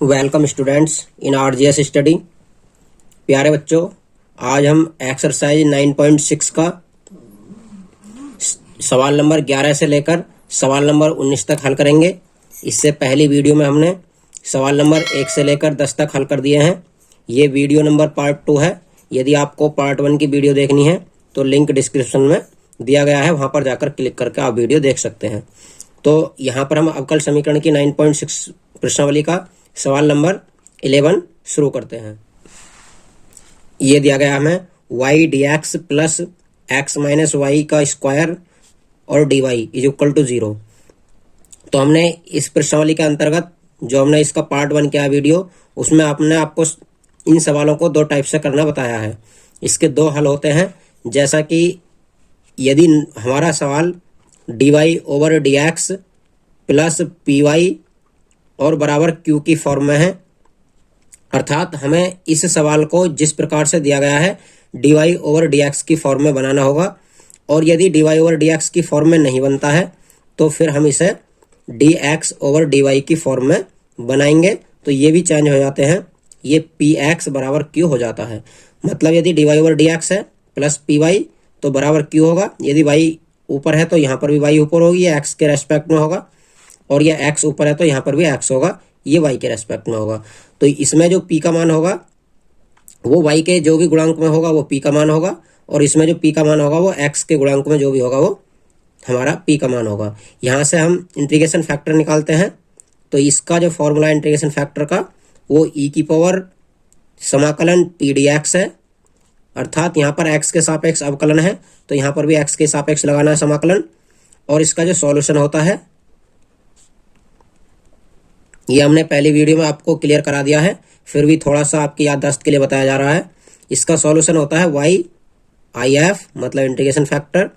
Welcome students in RGS study. प्यारे बच्चों, आज हम एक्सरसाइज 9.6 का सवाल नंबर 11 से लेकर सवाल नंबर 19 तक हल करेंगे। इससे पहली वीडियो में हमने सवाल नंबर 1 से लेकर 10 तक हल कर दिए हैं। ये वीडियो नंबर पार्ट 2 है। यदि आपको पार्ट 1 की वीडियो देखनी है तो लिंक डिस्क्रिप्शन में दिया गया है, वहां पर जाकर क्लिक करके आप वीडियो देख सकते हैं। तो यहाँ पर हम अवकल समीकरण की 9.6 प्रश्नावली का सवाल नंबर 11 शुरू करते हैं। ये दिया गया हमें y dx plus x minus y का स्क्वायर और dy इज इक्वल टू 0। तो हमने इस प्रश्नावली के अंतर्गत जो हमने इसका पार्ट 1 किया वीडियो, उसमें आपने आपको इन सवालों को 2 टाइप से करना बताया है। इसके 2 हल होते हैं। जैसा कि यदि हमारा सवाल dy over dx plus py और बराबर q की फॉर्म में है, अर्थात हमें इस सवाल को जिस प्रकार से दिया गया है dy ओवर dx की फॉर्म में बनाना होगा। और यदि dy ओवर dx की फॉर्म में नहीं बनता है तो फिर हम इसे dx ओवर dy की फॉर्म में बनाएंगे। तो ये भी चेंज हो जाते हैं, ये px बराबर q हो जाता है। मतलब यदि dy ओवर dx है प्लस py तो बराबर q होगा। यदि y ऊपर है तो यहाँ पर भी y ऊपर होगी, ये x के रेस्पेक्ट में होगा, और ये x ऊपर है तो यहाँ पर भी x होगा, ये y के रेस्पेक्ट में होगा। तो इसमें जो p का मान होगा वो y के जो भी गुणांक में होगा वो p का मान होगा, और इसमें जो p का मान होगा वो x के गुणांक में जो भी होगा वो हमारा p का मान होगा। यहाँ से हम इंटीग्रेशन फैक्टर निकालते हैं। तो इसका जो फॉर्मूला इंटीग्रेशन फैक्टर का वो e की पावर समाकलन p dx है, अर्थात यहाँ पर x के सापेक्ष अवकलन है तो यहाँ पर भी x के सापेक्ष लगाना है समाकलन। और इसका जो सॉल्यूशन होता है ये हमने पहली वीडियो में आपको क्लियर करा दिया है, फिर भी थोड़ा सा आपकी याददाश्त के लिए बताया जा रहा है। इसका सॉल्यूशन होता है y if मतलब integration factor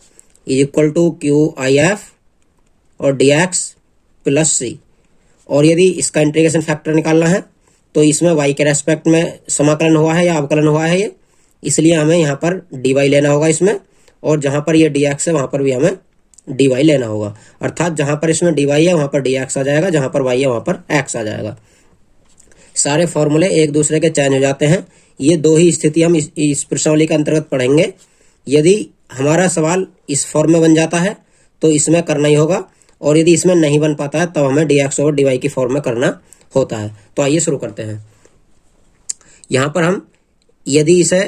is equal to q if और dx प्लस c। और यदि इसका इंटीग्रेशन फैक्टर निकालना है तो इसमें y के रेस्पेक्ट में समाकलन हुआ है या अवकलन हुआ है ये, इसलिए हमें यहाँ पर dy लेना होगा इसमें, और जहाँ पर ये dx है वहाँ पर भी हमें dy लेना होगा। अर्थात जहाँ पर इसमें dy है वहाँ पर dx आ जाएगा, जहाँ पर y है वहाँ पर x आ जाएगा। सारे फॉर्मूले एक दूसरे के चेंज हो जाते हैं। ये 2 ही स्थिति हम इस प्रश्नावली के अंतर्गत पढ़ेंगे। यदि हमारा सवाल इस फॉर्म में बन जाता है तो इसमें करना ही होगा, और यदि इसमें नहीं बन पाता है तब हमें dx ओवर dy की फॉर्म में करना होता है। तो आइए शुरू करते हैं। यहाँ पर हम यदि इसे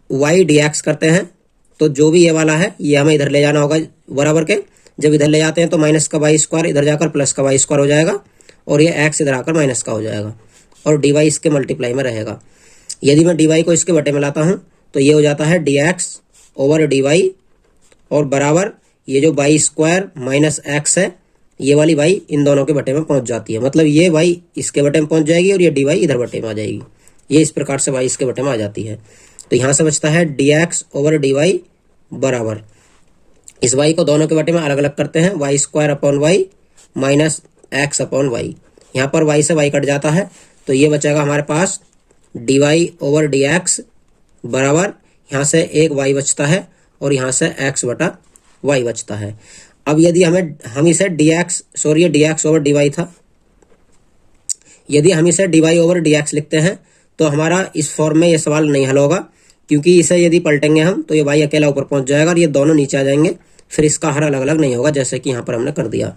y dx करते हैं तो जो भी ये वाला है ये हमें इधर ले जाना होगा बराबर के। जब इधर ले जाते हैं तो माइनस का वाई स्क्वायर इधर जाकर प्लस का वाई स्क्वायर हो जाएगा, और ये x इधर आकर माइनस का हो जाएगा, और dy इसके मल्टीप्लाई में रहेगा। यदि मैं dy को इसके बटे में लाता हूँ तो ये हो जाता है dx ओवर dy, और बराबर ये जो वाई स्क्वायर माइनस x है ये वाली y इन दोनों के बटे में पहुंच जाती है। मतलब ये y इसके बटे में पहुंच जाएगी और ये dy इधर बटे में आ जाएगी। ये इस प्रकार से y इसके बटे में आ जाती है। तो यहाँ से बचता है dx ओवर dy बराबर, इस y को दोनों के बटे में अलग अलग करते हैं, y square upon y minus x upon y. यहाँ पर y से y कट जाता है तो ये बचेगा हमारे पास dy ओवर dx बराबर, यहाँ से एक y बचता है और यहाँ से x बटा y बचता है। अब यदि हम इसे dx ओवर dy था, यदि हम इसे dy ओवर dx लिखते हैं तो हमारा इस फॉर्म में ये सवाल नहीं हल होगा, क्योंकि इसे यदि पलटेंगे हम तो ये y अकेला ऊपर पहुंच जाएगा और ये दोनों नीचे आ जाएंगे, फिर इसका हर अलग अलग नहीं होगा, जैसे कि यहाँ पर हमने कर दिया।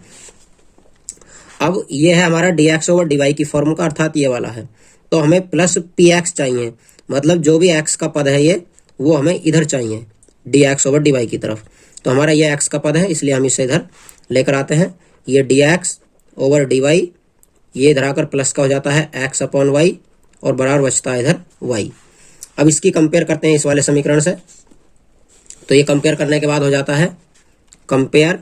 अब ये है हमारा dx ओवर dy की फॉर्म का, अर्थात ये वाला है। तो हमें प्लस px चाहिए, मतलब जो भी x का पद है ये वो हमें इधर चाहिए dx ओवर dy की तरफ। तो हमारा ये x का पद है इसलिए हम इसे इधर लेकर आते हैं। ये dx ओवर dy ये इधर आकर प्लस का हो जाता है x अपॉन y, और बराबर बचता है इधर y। अब इसकी कंपेयर करते हैं इस वाले समीकरण से। तो ये कंपेयर करने के बाद हो जाता है कंपेयर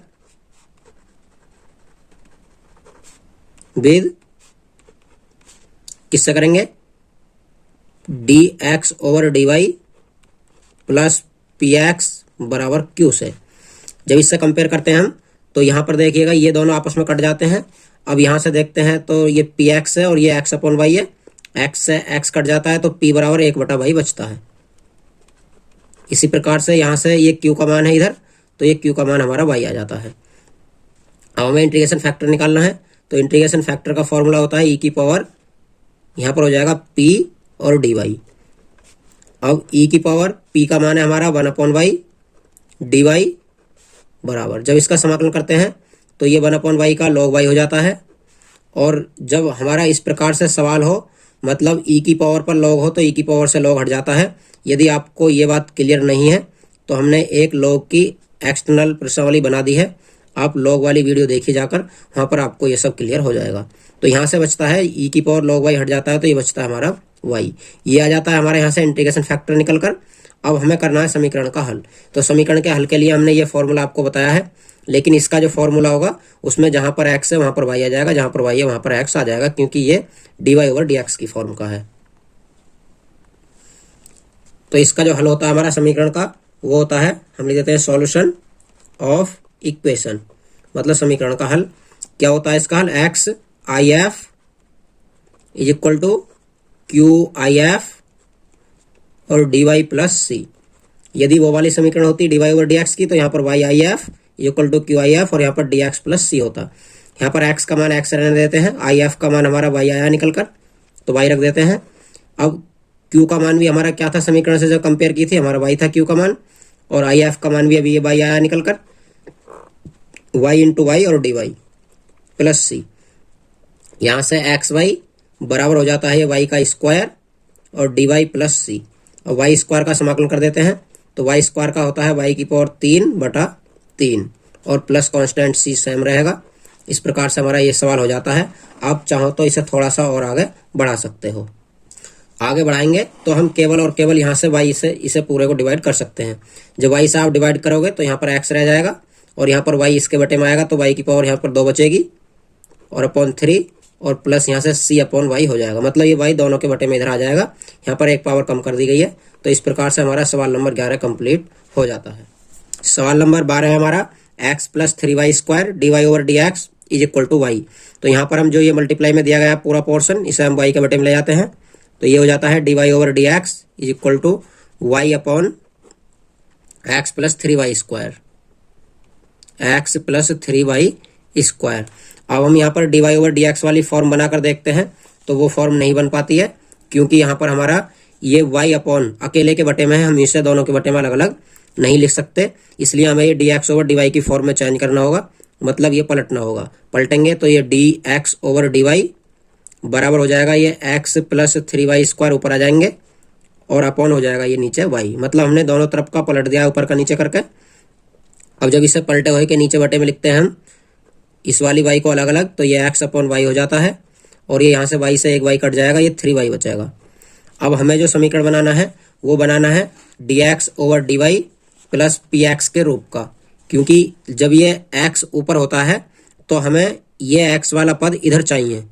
विद, किससे करेंगे, dx over dy plus px बराबर q से। जब इससे कंपेयर करते हैं हम तो यहाँ पर देखिएगा ये दोनों आपस में कट जाते हैं। अब यहाँ से देखते हैं तो ये px है और ये x अपॉन y है, x से x कट जाता है तो p बराबर 1 बटा y बचता है। इसी प्रकार से यहाँ से ये q का मान है इधर, तो ये q का मान हमारा y आ जाता है। अब हमें इंटीग्रेशन फैक्टर निकालना है, तो इंटीग्रेशन फैक्टर का फॉर्मूला होता है e की पावर यहाँ पर हो जाएगा p और dy। अब e की पावर p का मान है हमारा 1/y, dy बराबर, जब इसका समाकलन करते हैं तो ये 1/y का log y हो जाता है। और जब हमारा इस प्रकार से सवाल हो, मतलब e की पावर पर log हो तो e की पावर से log हट जाता है। यदि आपको ये बात क्लियर नहीं है तो हमने एक log की एक्सटर्नल प्रश्नावली बना दी है, आप log वाली वीडियो देखिए जाकर, वहाँ पर आपको ये सब क्लियर हो जाएगा। तो यहाँ से बचता है e की पावर log y हट जाता है तो ये बचता है हमारा y। ये आ जाता है हमारे यहाँ से इंटीग्रेशन फैक्टर निकल कर। अब हमें करना है समीकरण का हल। तो समीकरण के हल के लिए हमने ये फॉर्मूला आपको बताया है, लेकिन इसका जो फॉर्मूला होगा उसमें जहाँ पर x है वहाँ पर y आ जाएगा, जहाँ पर y है वहाँ पर x आ जाएगा, क्योंकि ये dy/dx की फॉर्म का है। तो इसका जो हल होता है हमारा समीकरण का, वो होता है, हम लिख देते हैं सॉल्यूशन ऑफ इक्वेशन, मतलब समीकरण का हल। क्या होता है इसका हल? X i f is equal to q i f और डी वाई प्लस सी। यदि वो वाली समीकरण होती dy/dx की तो यहाँ पर y i f equal to q i f और यहाँ पर dx प्लस सी होता। यहाँ पर x का मान x रहने देते हैं, आई एफ का मान हमारा y आया निकल कर, तो y रख देते हैं। अब q का मान भी हमारा क्या था समीकरण से जब कंपेयर की थी, हमारा y था q का मान, और आई एफ का मान भी अभी ये y आया निकल कर, y इंटू वाई और dy प्लस सी। यहाँ से एक्स वाई बराबर हो जाता है ये y का स्क्वायर और dy प्लस सी। और y स्क्वायर का समाकलन कर देते हैं तो y स्क्वायर का होता है y की पावर 3/3 और प्लस कांस्टेंट c सेम रहेगा। इस प्रकार से हमारा ये सवाल हो जाता है। आप चाहो तो इसे थोड़ा सा और आगे बढ़ा सकते हो। आगे बढ़ाएंगे तो हम केवल और केवल यहाँ से y से इसे पूरे को डिवाइड कर सकते हैं। जब y से आप डिवाइड करोगे तो यहाँ पर x रह जाएगा और यहाँ पर y इसके बटे में आएगा, तो y की पावर यहाँ पर 2 बचेगी और अपॉन 3 और प्लस यहाँ से c/y हो जाएगा, मतलब ये y दोनों के बटे में इधर आ जाएगा। यहाँ पर एक पावर कम कर दी गई है। तो इस प्रकार से हमारा सवाल नंबर 11 कंप्लीट हो जाता है। सवाल नंबर 12 है हमारा x plus 3y² dy/dx is equal to y। तो यहाँ पर हम जो ये मल्टीप्लाई में दिया गया है पूरा पोर्शन, इसे हम y के बटे में ले जाते हैं, तो ये हो जाता है dy/dx is equal to y upon x plus 3y², x plus 3y²। अब हम यहाँ पर dy/dx वाली फॉर्म बनाकर देखते हैं तो वो फॉर्म नहीं बन पाती है, क्योंकि यहाँ पर हमारा ये y अपॉन अकेले के बटे में है, हम इसे दोनों के बटे में अलग अलग नहीं लिख सकते, इसलिए हमें ये dx/dy की फॉर्म में चेंज करना होगा, मतलब ये पलटना होगा। पलटेंगे तो ये dx/dy बराबर हो जाएगा ये x प्लस 3y² ऊपर आ जाएंगे और अपॉन हो जाएगा ये नीचे y, मतलब हमने दोनों तरफ का पलट दिया ऊपर का नीचे करके। अब जब इसे पलटे हुए के नीचे बटे में लिखते हैं हम इस वाली y को अलग अलग, तो ये x अपॉन y हो जाता है और ये यहाँ से y से एक y कट जाएगा, ये 3y बचेगा। अब हमें जो समीकरण बनाना है वो बनाना है dx/dy प्लस px के रूप का, क्योंकि जब ये x ऊपर होता है तो हमें ये x वाला पद इधर चाहिए।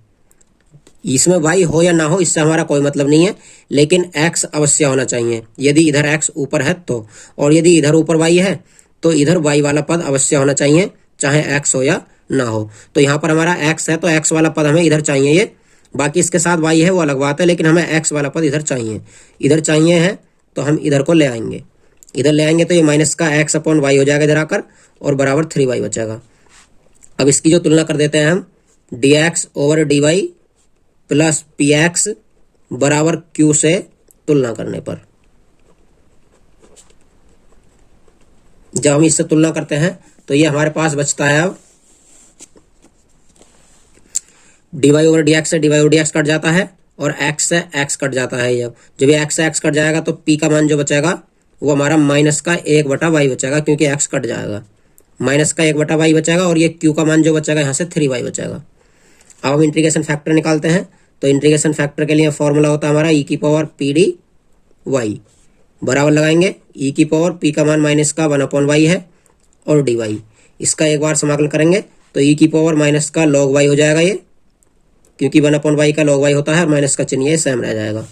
इसमें y हो या ना हो इससे हमारा कोई मतलब नहीं है, लेकिन x अवश्य होना चाहिए यदि इधर x ऊपर है तो, और यदि इधर ऊपर y है तो इधर y वाला पद अवश्य होना चाहिए, चाहे x हो या ना हो। तो यहाँ पर हमारा x है तो x वाला पद हमें इधर चाहिए, ये बाकी इसके साथ y है वो अलग बात है, लेकिन हमें x वाला पद इधर चाहिए। इधर चाहिए है तो हम इधर को ले आएंगे, इधर ले आएंगे तो ये माइनस का x अपॉन y हो जाएगा इधर आकर और बराबर 3y बचेगा। अब इसकी जो तुलना कर देते हैं हम dx/dy प्लस px बराबर q से तुलना करने पर, जब हम इससे तुलना करते हैं तो ये हमारे पास बचता है अब dy/dx से dy/dx कट जाता है और x से x कट जाता है। जब ये x से x कट जाएगा तो p का मान जो बचेगा वो हमारा माइनस का 1/y बचेगा, क्योंकि x कट जाएगा, माइनस का 1/y बचेगा और ये q का मान जो बचेगा यहाँ से 3y बचेगा। अब हम इंटीग्रेशन फैक्टर निकालते हैं, तो इंटीग्रेशन फैक्टर के लिए फॉर्मूला होता है हमारा e की पावर pd y बराबर लगाएंगे e की पावर p का मान माइनस का 1/y है और dy, इसका एक बार समाकलन करेंगे तो e की पावर माइनस का log y हो जाएगा ये, क्योंकि 1/y का log y होता है और माइनस का चिन्ह ये सेम रह जाएगा।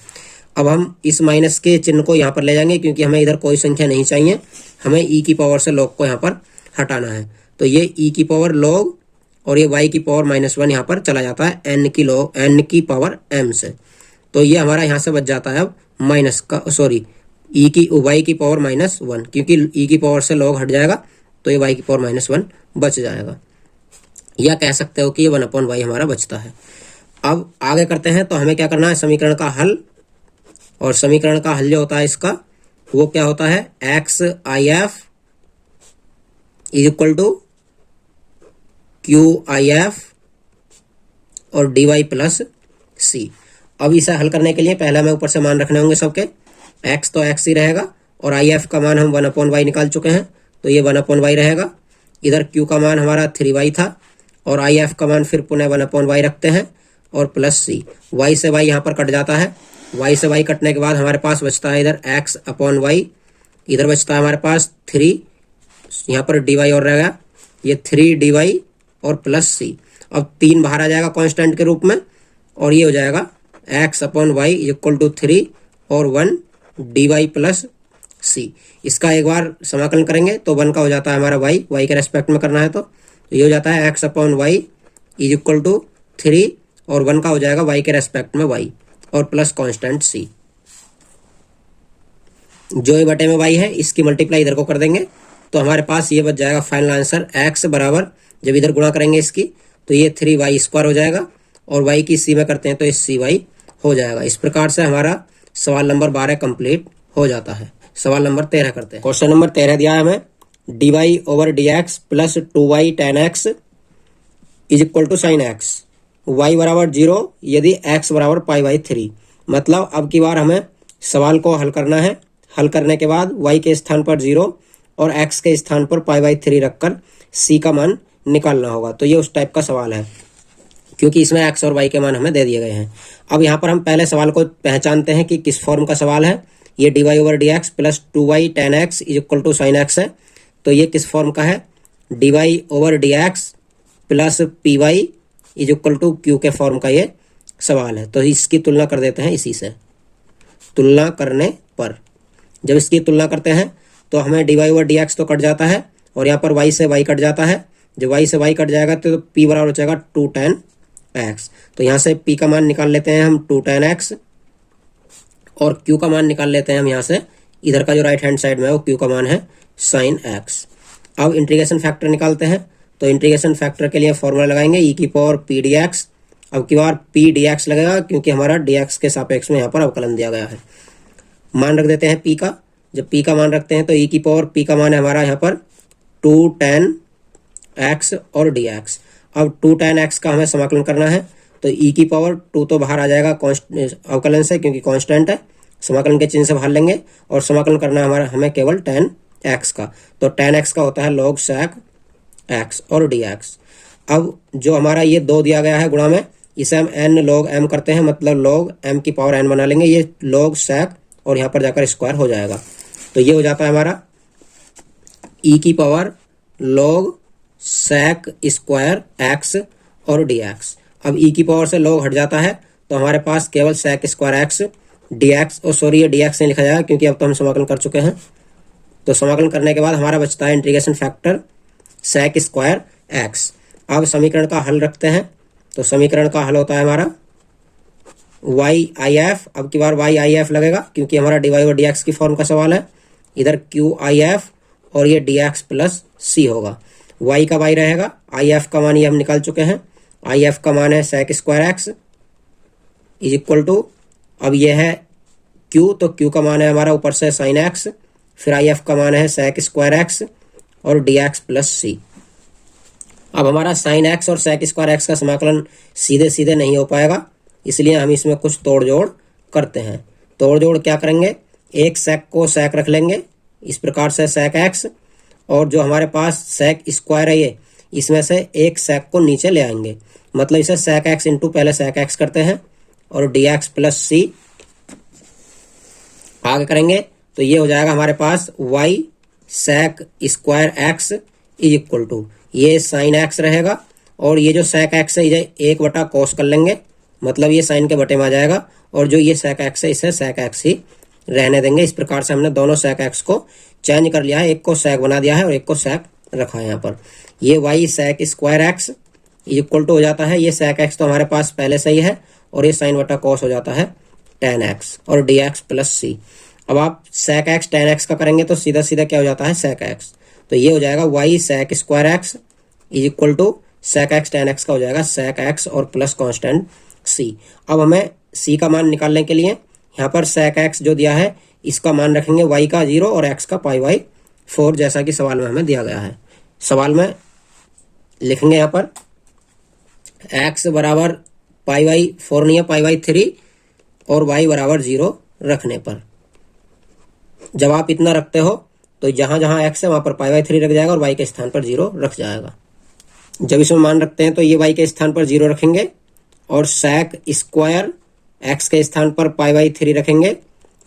अब हम इस माइनस के चिन्ह को यहाँ पर ले जाएंगे, क्योंकि हमें इधर कोई संख्या नहीं चाहिए, हमें e की पावर से log को यहाँ पर हटाना है। तो ये e की पावर log और ये y की पावर -1 यहाँ पर चला जाता है n की पावर m से, तो ये हमारा यहाँ से बच जाता है अब माइनस का y की पावर -1, क्योंकि e की पावर से log हट जाएगा तो ये y की पावर -1 बच जाएगा, या कह सकते हो कि ये 1/y हमारा बचता है। अब आगे करते हैं। तो हमें क्या करना है, समीकरण का हल, और समीकरण का हल जो होता है इसका वो क्या होता है, x i f is equal to q i f और डी वाई प्लस सी। अब इसे हल करने के लिए पहले हमें ऊपर से मान रखने होंगे सबके। एक्स तो एक्स ही रहेगा, और आई एफ का मान हम 1/y निकाल चुके हैं, तो ये 1/y रहेगा। इधर क्यू का मान हमारा 3y था, और आई एफ का मान फिर पुनः 1/y रखते हैं, और प्लस सी। वाई से वाई यहाँ पर कट जाता है। वाई से वाई कटने के बाद हमारे पास बचता है इधर x/y, इधर बचता है हमारे पास 3, यहाँ पर dy और रहेगा, ये 3dy और प्लस सी। अब 3 बाहर आ जाएगा कांस्टेंट के रूप में, और ये हो जाएगा x/y इक्वल टू 3 और 1 dy प्लस सी। इसका एक बार समाकलन करेंगे तो 1 का हो जाता है हमारा y के रेस्पेक्ट में करना है, तो ये हो जाता है x/y इज इक्वल टू 3 और 1 का हो जाएगा y के रेस्पेक्ट में y और प्लस कांस्टेंट c। जो ये बटे में y है इसकी मल्टीप्लाई इधर को कर देंगे, तो हमारे पास ये बच जाएगा फाइनल आंसर x बराबर, जब इधर गुणा करेंगे इसकी तो ये 3y² हो जाएगा, और y की c में करते हैं तो ये cy हो जाएगा। इस प्रकार से हमारा सवाल नंबर 12 कंप्लीट हो जाता है। सवाल नंबर 13 करते हैं। क्वेश्चन नंबर 13 दिया है हमें, dy/dx plus 2y tan x is equal to sine x, y बराबर 0 यदि x बराबर π/3। मतलब अब की बार हमें सवाल को हल करना है। हल करने के बाद y के स्थान पर 0 और x के स्थान पर π/3 रखकर c का मान निकालना होगा। तो ये उस टाइप का सवाल है, क्योंकि इसमें x और y के मान हमें दे दिए गए हैं। अब यहाँ पर हम पहले सवाल को पहचानते हैं कि किस फॉर्म का सवाल है। ये dy/dx plus 2y tan x is equal to sine x है, तो ये किस फॉर्म का है, dy/dx plus py is equal to q के फॉर्म का ये सवाल है। तो इसकी तुलना कर देते हैं इसी से। तुलना करने पर जब इसकी तुलना करते हैं तो हमें dy/dx तो कट जाता है, और यहाँ पर y से y कट जाता है। जब y से y कट जाएगा तो p बराबर हो जाएगा 2 tan x। तो यहाँ से p का मान निकाल लेते हैं हम 2 tan x, और q का मान निकाल लेते हैं हम यहाँ से, इधर का जो राइट हैंड साइड में है वो q का मान है साइन x। अब इंटीग्रेशन फैक्टर निकालते हैं, तो इंटीग्रेशन फैक्टर के लिए फॉर्मूला लगाएंगे e⁻p⁻dx। अब की बार p dx लगेगा, क्योंकि हमारा dx के सापेक्ष में यहाँ पर अवकलन दिया गया है। मान रख देते हैं p का। जब p का मान रखते हैं तो e⁻p का मान है हमारा यहाँ पर 2 tan x और dx। अब 2 tan x का हमें समाकलन करना है, तो e⁻2 तो बाहर आ जाएगा अवकलन से, क्योंकि कांस्टेंट है। समाकलन के चिन्ह से बाहर लेंगे, और समाकलन करना है हमारा हमें केवल tan x का। तो tan x का होता है log sec x और dx। अब जो हमारा ये 2 दिया गया है गुणा में, इसे हम n log m करते हैं, मतलब log m की पावर n बना लेंगे। ये log sec और यहाँ पर जाकर स्क्वायर हो जाएगा, तो ये हो जाता है हमारा e⁻ log sec square x और dx। अब e की पावर से log हट जाता है, तो हमारे पास केवल sec स्क्वायर x dx, और सॉरी ये dx नहीं लिखा जाएगा क्योंकि अब तो हम समाकलन कर चुके हैं। तो समाकलन करने के बाद हमारा बचता है integration factor sec square x। अब समीकरण का हल रखते हैं, तो समीकरण का हल होता है हमारा y/if। अब की बार y/if लगेगा, क्योंकि हमारा dy/dx की फॉर्म का सवाल है। इधर q/if और ये dx प्लस c होगा। y का y रहेगा, if का मान ये हम निकाल चुके हैं। if का मान है sec square x is equal to, अब ये है q, तो q का मान है हमारा ऊपर से साइन x, फिर if का मान है sec स्क्वायर x और dx प्लस c। अब हमारा साइन x और sec स्क्वायर x का समाकलन सीधे सीधे नहीं हो पाएगा, इसलिए हम इसमें कुछ तोड़ जोड़ करते हैं। तोड़ जोड़ क्या करेंगे, एक sec को sec रख लेंगे, इस प्रकार से sec x, और जो हमारे पास sec स्क्वायर है ये, इसमें से एक sec को नीचे ले आएंगे, मतलब इसे sec x इंटू पहले sec x करते हैं और dx प्लस c आगे करेंगे, तो ये हो जाएगा हमारे पास y sec square x is equal to, ये साइन x रहेगा, और ये जो sec x है इसे 1 cos कर लेंगे, मतलब ये साइन के बटे में आ जाएगा, और जो ये sec x है इसे sec x ही रहने देंगे। इस प्रकार से हमने दोनों sec x को चेंज कर लिया है, एक को sec बना दिया है और एक को sec रखा है यहाँ पर। ये y sec square x equal to हो जाता है, ये sec x तो हमारे पास पहले से ही है, और ये साइन बटा cos हो जाता है tan x और dx प्लस c। अब आप sec x tan x का करेंगे तो सीधा सीधा क्या हो जाता है sec x, तो ये हो जाएगा y sec square x is equal to sec x tan x का हो जाएगा sec x और प्लस कांस्टेंट सी। अब हमें सी का मान निकालने के लिए यहाँ पर sec x जो दिया है इसका मान रखेंगे y का 0 और x का π/4 जैसा कि सवाल में हमें दिया गया है। सवाल में लिखेंगे यहाँ पर x बराबर π/4 नहीं है π/3 और y बराबर 0 रखने पर। जब आप इतना रखते हो तो जहां जहां x है वहां पर π/3 रख जाएगा और y के स्थान पर 0 रख जाएगा। जब इसमें मान रखते हैं तो ये y के स्थान पर 0 रखेंगे और sec स्क्वायर x के स्थान पर π/3 रखेंगे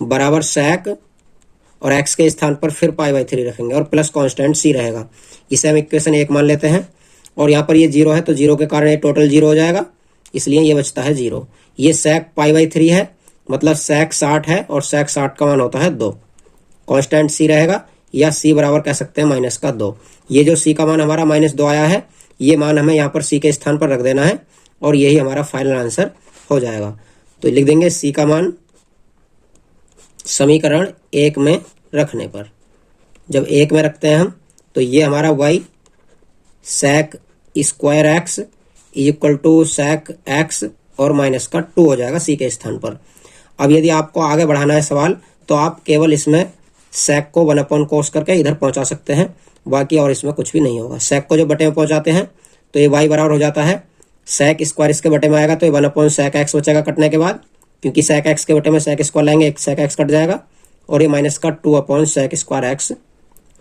बराबर sec और x के स्थान पर फिर π/3 रखेंगे और प्लस कांस्टेंट c रहेगा। इसे हम इक्वेशन 1 मान लेते हैं और यहाँ पर ये 0 है तो 0 के कारण ये टोटल 0 हो जाएगा, इसलिए ये बचता है 0। ये sec π/3 है मतलब sec 60 है और sec 60 का मान होता है 2। कांस्टेंट c रहेगा या c बराबर कह सकते हैं -2। ये जो c का मान हमारा -2 आया है ये मान हमें यहाँ पर c के स्थान पर रख देना है और यही हमारा फाइनल आंसर हो जाएगा। तो लिख देंगे c का मान समीकरण 1 में रखने पर। जब 1 में रखते हैं हम तो ये हमारा y sec square x equal to sec x और -2 हो जाएगा c के स्थान पर। अब यदि आपको आगे बढ़ाना है सवाल तो आप केवल इसमें sec को 1/cos करके इधर पहुंचा सकते हैं, बाकी और इसमें कुछ भी नहीं होगा। sec को जब बटे में पहुंचाते हैं तो ये y बराबर हो जाता है sec स्क्वायर इसके बटे में आएगा तो ये 1/sec x बचेगा कटने के बाद, क्योंकि sec x के बटे में sec स्क्वायर लाएंगे एक sec x कट जाएगा और ये -2/sec स्क्वायर x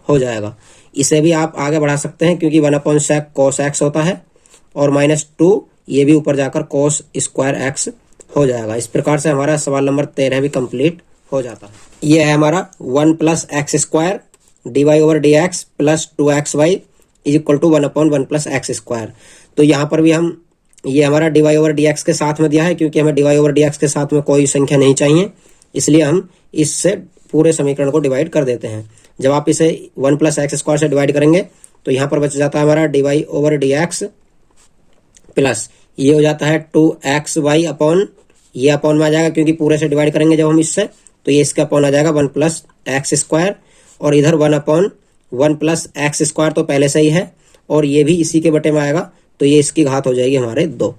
हो जाएगा। इसे भी आप आगे बढ़ा सकते हैं क्योंकि 1/sec cos x होता है और -2 ये भी ऊपर जाकर cos स्क्वायर x हो जाएगा। इस प्रकार से हमारा सवाल नंबर 13 भी कंप्लीट हो जाता है। ये है हमारा 1 + x² dy/dx + 2xy = 1/1 + x²। तो यहाँ पर भी हम ये हमारा dy/dx के साथ में दिया है क्योंकि हमें dy/dx के साथ में कोई संख्या नहीं चाहिए, इसलिए हम इससे पूरे समीकरण को डिवाइड कर देते हैं। जब आप इसे 1 + x² से डिवाइड करेंगे तो यहाँ पर बच जाता है हमारा dy/dx प्लस ये हो जाता है 2xy अपॉन ये अपॉन में आ जाएगा क्योंकि पूरे से डिवाइड करेंगे जब हम इससे तो ये इसका अपॉन आ जाएगा 1 + x² और इधर 1/1 + x² तो पहले से ही है और ये भी इसी के बटे में आएगा तो ये इसकी घात हो जाएगी हमारे 2।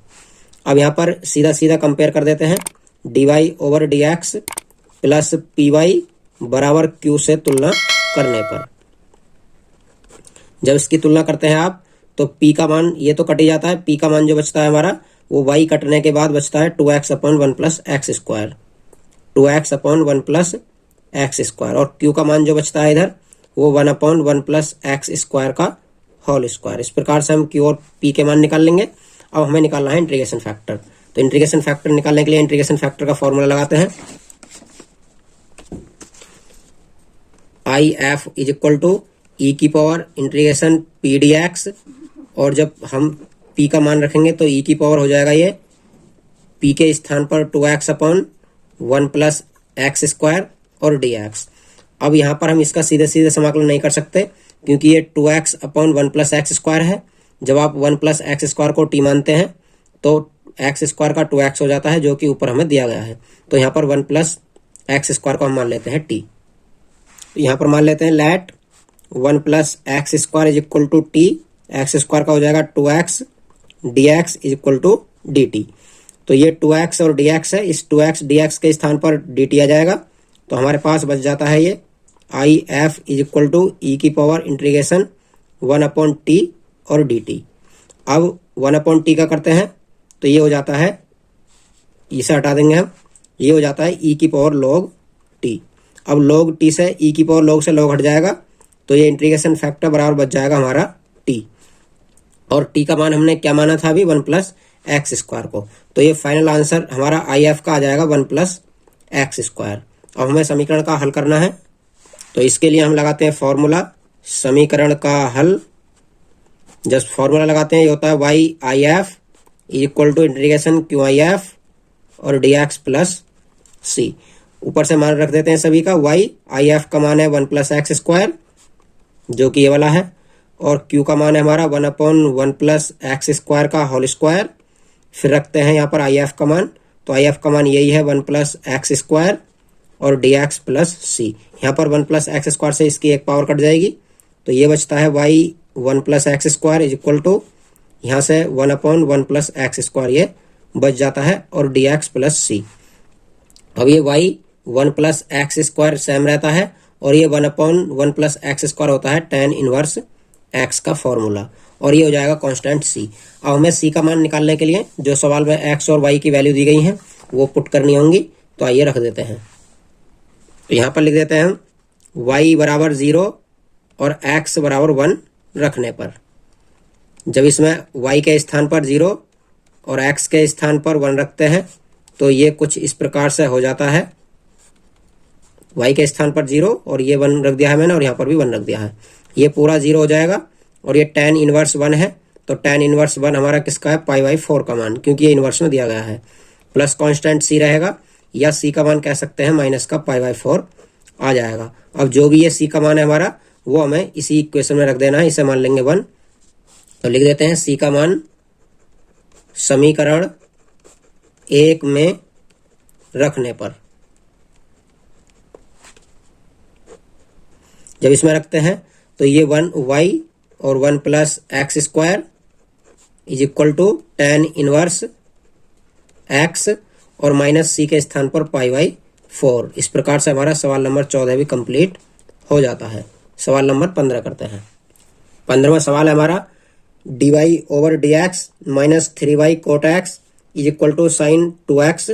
अब यहाँ पर सीधा सीधा कंपेयर कर देते हैं dy/dx प्लस py बराबर q से तुलना करने पर। जब इसकी तुलना करते हैं आप तो p का मान ये तो कट ही जाता है, p का मान जो बचता है हमारा वो y कटने के बाद बचता है 2x/1 + x², 2x/1 + x² और q का मान जो बचता है इधर वो 1/1 + x² का होल स्क्वायर। इस प्रकार से हम q और p के मान निकाल लेंगे। अब हमें निकालना है इंटीग्रेशन फैक्टर। तो इंटीग्रेशन फैक्टर निकालने के लिए इंटीग्रेशन फैक्टर का फॉर्मूला लगाते हैं IF = e⁻∫ pdx और जब हम p का मान रखेंगे तो e की पावर हो जाएगा ये p के स्थान पर 2x/1 + x² और dx। अब यहाँ पर हम इसका सीधे सीधे समाकलन नहीं कर सकते क्योंकि ये 2x/1 + x² है। जब आप 1 + x² को t मानते हैं तो x² का 2x हो जाता है जो कि ऊपर हमें दिया गया है। तो यहाँ पर 1 + x² को हम मान लेते हैं t। यहाँ पर मान लेते हैं लेट 1 + x² = t, x² का हो जाएगा 2x, dx = dt। तो ये 2x और dx है, इस 2x dx के स्थान पर dt आ जाएगा तो हमारे पास बच जाता है ये IF = e⁻∫ 1/t और dt। अब 1/t का करते हैं तो ये हो जाता है, इसे हटा देंगे हम, ये हो जाता है e⁻log t। अब log t से e⁻log से log हट जाएगा तो ये इंटीग्रेशन फैक्टर बराबर बच जाएगा हमारा t और t का मान हमने क्या माना था अभी 1 + x² को। तो ये फाइनल आंसर हमारा IF का आ जाएगा 1 + x²। अब हमें समीकरण का हल करना है तो इसके लिए हम लगाते हैं फॉर्मूला समीकरण का हल। जब फॉर्मूला लगाते हैं ये होता है YIF = QIF और dx + c। ऊपर से मान रख देते हैं सभी का। IF का मान है 1 + x² जो कि ये वाला है और q का मान है हमारा 1/1 + x² का होल स्क्वायर। फिर रखते हैं यहाँ पर IF का मान, तो IF का मान यही है 1 + x² और dx + c। यहाँ पर 1 + x² से इसकी एक पावर कट जाएगी तो ये बचता है y 1 + x² = यहाँ से 1/1 + x² ये बच जाता है और डी एक्स प्लस सी। अब ये y 1 plus x square same रहता है और ये 1/1 प्लस एक्स स्क्वायर होता है tan इनवर्स x का फॉर्मूला, और ये हो जाएगा कांस्टेंट c। अब हमें c का मान निकालने के लिए जो सवाल में x और y की वैल्यू दी गई है वो पुट करनी होंगी, तो आइए रख देते हैं। तो यहाँ पर लिख देते हैं हम y बराबर 0 और x बराबर 1 रखने पर, जब इसमें y के स्थान पर 0 और x के स्थान पर 1 रखते हैं तो ये कुछ इस प्रकार से हो जाता है। y के स्थान पर 0 और ये 1 रख दिया है मैंने, और यहाँ पर भी 1 रख दिया है, ये पूरा 0 हो जाएगा। और ये tan इनवर्स 1 है, तो tan इनवर्स 1 हमारा किसका है, π/4 का मान, क्योंकि ये इनवर्स में दिया गया है। प्लस कांस्टेंट c रहेगा, या c का मान कह सकते हैं माइनस का π/4 आ जाएगा। अब जो भी ये c का मान है हमारा, वो हमें इसी इक्वेशन में रख देना है, इसे मान लेंगे 1। तो लिख देते हैं c का मान समीकरण 1 में रखने पर, जब इसमें रखते हैं तो ये 1y और 1 plus x square is equal to tan inverse x और माइनस c के स्थान पर π/4। इस प्रकार से हमारा सवाल नंबर 14 भी कंप्लीट हो जाता है। सवाल नंबर 15 करते हैं। 15वां सवाल है हमारा dy over dx minus 3y cot x is equal to sine 2x,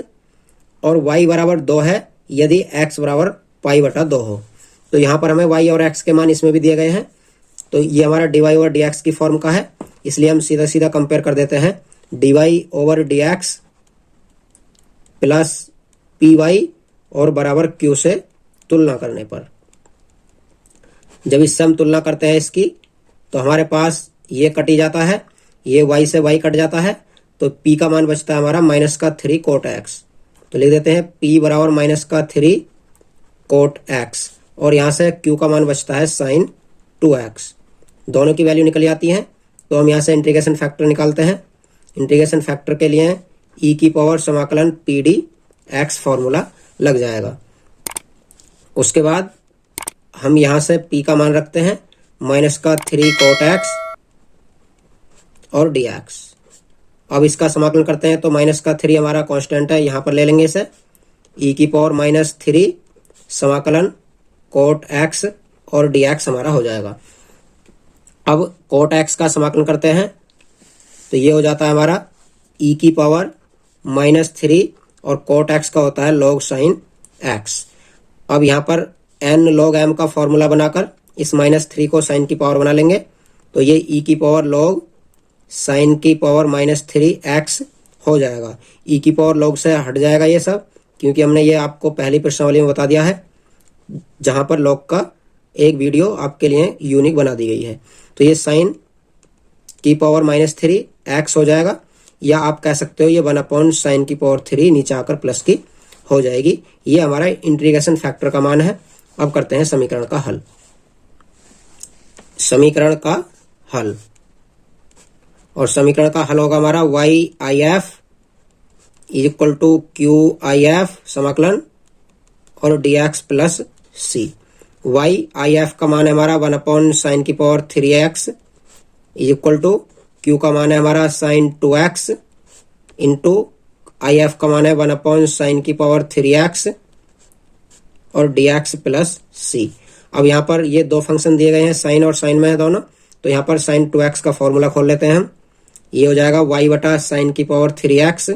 और y बराबर 2 है यदि x बराबर π/2 हो। तो यहाँ पर हमें y और x के मान इसमें भी दिए गए हैं, तो ये हमारा dy ओवर dx की फॉर्म का है, इसलिए हम सीधा सीधा कंपेयर कर देते हैं dy over dx plus py और बराबर q से तुलना करने पर। जब इससे हम तुलना करते हैं इसकी, तो हमारे पास ये कटी जाता है, ये y से y कट जाता है, तो p का मान बचता है हमारा माइनस का 3 कोट x। तो लिख देते हैं p बराबर माइनस का 3 कोट x, और यहाँ से q का मान बचता है साइन 2x। दोनों की वैल्यू निकल जाती है, तो हम यहाँ से इंटीग्रेशन फैक्टर निकालते हैं। इंटीग्रेशन फैक्टर के लिए e की पावर समाकलन pd x फॉर्मूला लग जाएगा। उसके बाद हम यहाँ से p का मान रखते हैं माइनस का 3 कोट x और dx। अब इसका समाकलन करते हैं, तो माइनस का 3 हमारा कांस्टेंट है, यहाँ पर ले लेंगे इसे, e की पावर माइनस 3 समाकलन कोट x और dx हमारा हो जाएगा। अब कोट x का समाकलन करते हैं, तो ये हो जाता है हमारा e की पावर माइनस 3 और कोट x का होता है लॉग साइन x। अब यहाँ पर n log m का फॉर्मूला बनाकर इस माइनस 3 को साइन की पावर बना लेंगे, तो ये e की पावर लॉग साइन की पावर माइनस 3x हो जाएगा। e की पावर लॉग से हट जाएगा ये सब, क्योंकि हमने ये आपको पहली प्रश्नावली में बता दिया है, जहां पर लॉग का एक वीडियो आपके लिए यूनिक बना दी गई है। तो ये साइन की पावर माइनस 3x हो जाएगा, या आप कह सकते हो ये 1/साइन की पावर 3 नीचे आकर प्लस की हो जाएगी। ये हमारा इंटीग्रेशन फैक्टर का मान है। अब करते हैं समीकरण का हल। समीकरण का हल, और समीकरण का हल होगा हमारा y/if is equal to q/if समाकलन और dx प्लस c। y/if का मान है हमारा 1/साइन की power 3x is equal to q का मान है हमारा साइन 2x इंटू if का मान है 1/साइन की पावर 3x और dx प्लस c। अब यहाँ पर ये दो फंक्शन दिए गए हैं, साइन और साइन में है दोनों, तो यहाँ पर साइन 2x का फॉर्मूला खोल लेते हैं हम। ये हो जाएगा y बटा साइन की पावर 3x,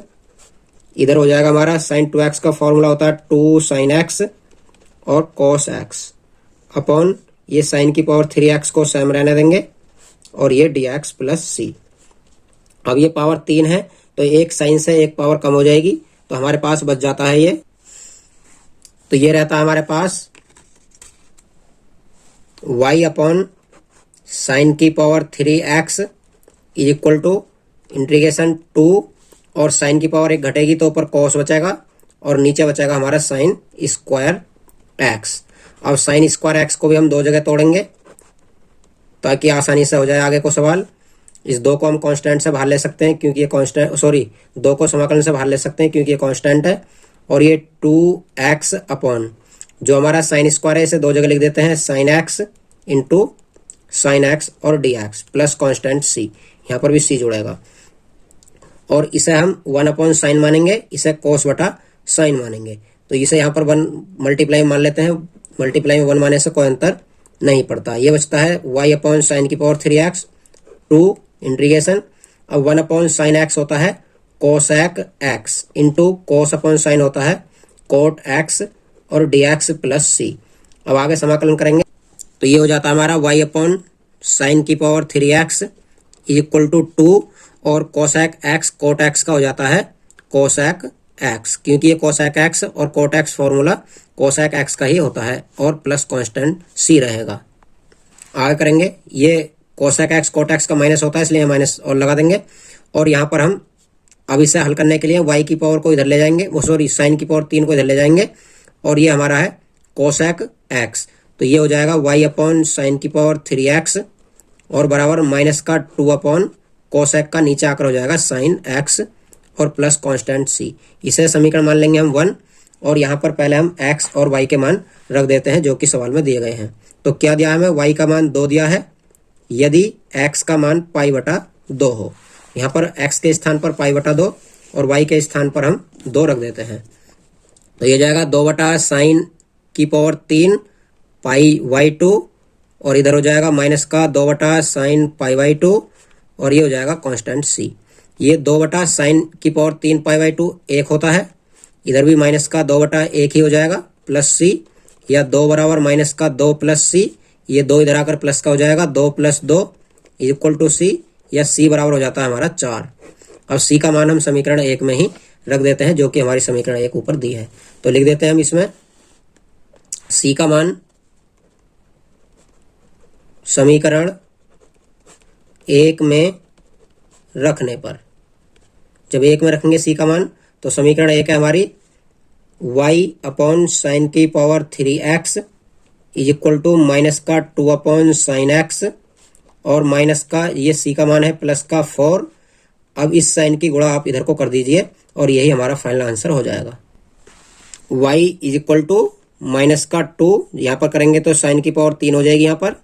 इधर हो जाएगा हमारा साइन 2x का फॉर्मूला होता है 2 साइन x और कॉस x अपॉन ये साइन की पावर 3x को सेम रहने देंगे, और ये dx प्लस c। अब ये पावर 3 है, तो एक साइन से एक पावर कम हो जाएगी, तो हमारे पास बच जाता है ये, तो ये रहता है हमारे पास y अपॉन साइन की power 3x is equal to integration 2, और साइन की पावर एक घटेगी तो ऊपर कॉस बचेगा और नीचे बचेगा हमारा साइन स्क्वायर x। अब साइन स्क्वायर x को भी हम दो जगह तोड़ेंगे ताकि आसानी से हो जाए आगे को सवाल। इस 2 को हम कांस्टेंट से बाहर ले सकते हैं क्योंकि ये कांस्टेंट, 2 को समाकलन से बाहर ले सकते हैं क्योंकि ये कांस्टेंट है, और ये 2x अपॉन जो हमारा साइन स्क्वायर है इसे दो जगह लिख देते हैं, sine x into sine x और dx प्लस कांस्टेंट c, यहाँ पर भी c जुड़ेगा। और इसे हम 1/sin मानेंगे, इसे cos बटा साइन मानेंगे। तो इसे यहाँ पर 1 मल्टीप्लाई मान लेते हैं, मल्टीप्लाई में 1 माने से कोई अंतर नहीं पड़ता। ये बचता है y/sin3x टू इंटीग्रेशन, अब 1/sin x होता है cosec x इंटू cos/sin होता है cot x और dx प्लस c। अब आगे समाकलन करेंगे तो ये हो जाता है हमारा y/sin3x इक्वल टू 2 और cosec x cot x का हो जाता है cosec x, क्योंकि ये cosec x और cot x formula cosec x का ही होता है और प्लस कांस्टेंट c रहेगा। आगे करेंगे, ये cosec x cot x का माइनस होता है इसलिए माइनस और लगा देंगे, और यहाँ पर हम अब इसे हल करने के लिए y की पावर को इधर ले जाएंगे, वो सॉरी sin की पावर 3 को इधर ले जाएंगे, और ये हमारा है cosec x। तो ये हो जाएगा y/sin3x और बराबर माइनस का 2/cosec का नीचे आकर हो जाएगा sin x और प्लस कांस्टेंट c। इसे समीकरण मान लेंगे हम 1, और यहाँ पर पहले हम x और y के मान रख देते हैं जो कि सवाल में दिए गए हैं। तो क्या दिया है हमें, y का मान 2 दिया है यदि x का मान π/2 हो। यहाँ पर x के स्थान पर π/2 और y के स्थान पर हम 2 रख देते हैं। तो ये जाएगा 2/sin3 π/2 और इधर हो जाएगा माइनस का 2/sin π/2 और ये हो जाएगा कांस्टेंट c। ये 2/sin3 π/2 1 होता है, इधर भी माइनस का 2/1 ही हो जाएगा प्लस c, या 2 बराबर माइनस का 2 प्लस c, ये 2 इधर आकर प्लस का हो जाएगा 2 + 2 इक्वल टू c, या c बराबर हो जाता है हमारा 4। अब c का मान हम समीकरण 1 में ही रख देते हैं जो कि हमारी समीकरण 1 ऊपर दी है। तो लिख देते हैं हम इसमें c का मान समीकरण 1 में रखने पर, जब 1 में रखेंगे c का मान तो समीकरण 1 है हमारी y/sin3x इक्वल टू माइनस का 2/sin x और माइनस का ये c का मान है प्लस का 4। अब इस साइन की गुणा आप इधर को कर दीजिए और यही हमारा फाइनल आंसर हो जाएगा। y इक्वल टू माइनस का 2 यहाँ पर करेंगे तो साइन की पावर 3 हो जाएगी यहाँ पर,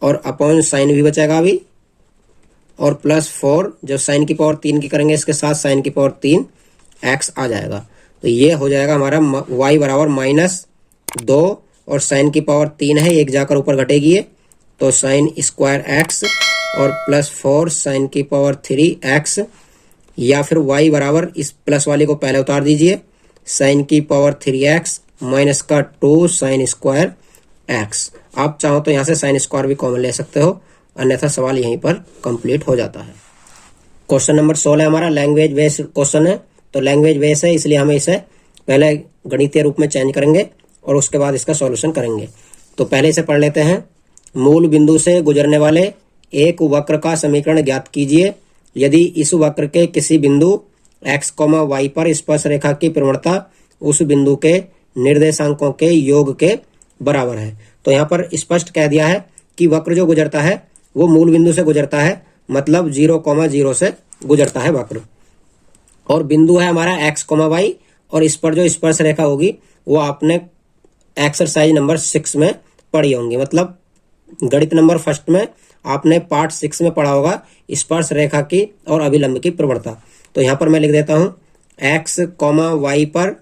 और अपॉन साइन भी बचेगा अभी, और प्लस 4 जब साइन की पावर 3 की करेंगे इसके साथ साइन की पावर 3 x आ जाएगा। तो ये हो जाएगा हमारा y बराबर -2 और साइन की पावर 3 है, एक जाकर ऊपर घटेगी ये, तो साइन स्क्वायर x और प्लस 4 साइन की पावर 3x, या फिर y बराबर इस प्लस वाले को पहले उतार दीजिए, साइन की पावर 3x माइनस का 2 साइन स्क्वायर x। आप चाहो तो यहाँ से साइन स्क्वायर भी कॉमन ले सकते हो, अन्यथा सवाल यहीं पर कंप्लीट हो जाता है। क्वेश्चन नंबर 16 हमारा लैंग्वेज बेस्ड क्वेश्चन है। तो लैंग्वेज बेस है इसलिए हमें इसे पहले गणितीय रूप में चेंज करेंगे और उसके बाद इसका सॉल्यूशन करेंगे। तो पहले इसे पढ़ लेते हैं। मूल बिंदु से गुजरने वाले एक वक्र का समीकरण ज्ञात कीजिए यदि इस वक्र के किसी बिंदु x, y पर स्पर्श रेखा की प्रवणता उस बिंदु के निर्देशांकों के योग के बराबर है। तो यहाँ पर स्पष्ट कह दिया है कि वक्र जो गुजरता है वो मूल बिंदु से गुजरता है, मतलब 0,0 से गुजरता है वक्र, और बिंदु है हमारा x, y, और इस पर जो स्पर्श रेखा होगी वो आपने एक्सरसाइज नंबर 6 में पढ़ी होंगी, मतलब गणित नंबर 1 में आपने पार्ट 6 में पढ़ा होगा स्पर्श रेखा की और अभिलंब की प्रवणता। तो यहाँ पर मैं लिख देता हूं x, y पर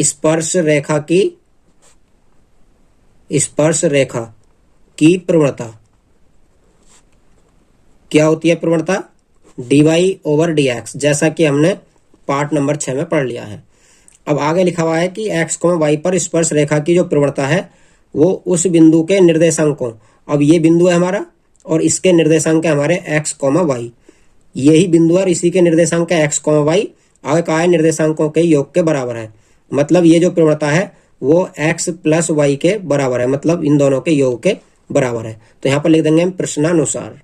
स्पर्श रेखा की प्रवणता क्या होती है, प्रवणता dy/dx, जैसा कि हमने पार्ट नंबर 6 में पढ़ लिया है। अब आगे लिखा हुआ है कि x, y पर स्पर्श रेखा की जो प्रवणता है वो उस बिंदु के निर्देशांकों, अब ये बिंदु है हमारा और इसके निर्देशांक है हमारे x, y, यही बिंदु है और इसी के निर्देशांक है x, y, आगे कहा है निर्देशांकों के योग के बराबर है, मतलब ये जो प्रवणता है वो x + y के बराबर है, मतलब इन दोनों के योग के बराबर है। तो यहाँ पर लिख देंगे हम प्रश्नानुसार।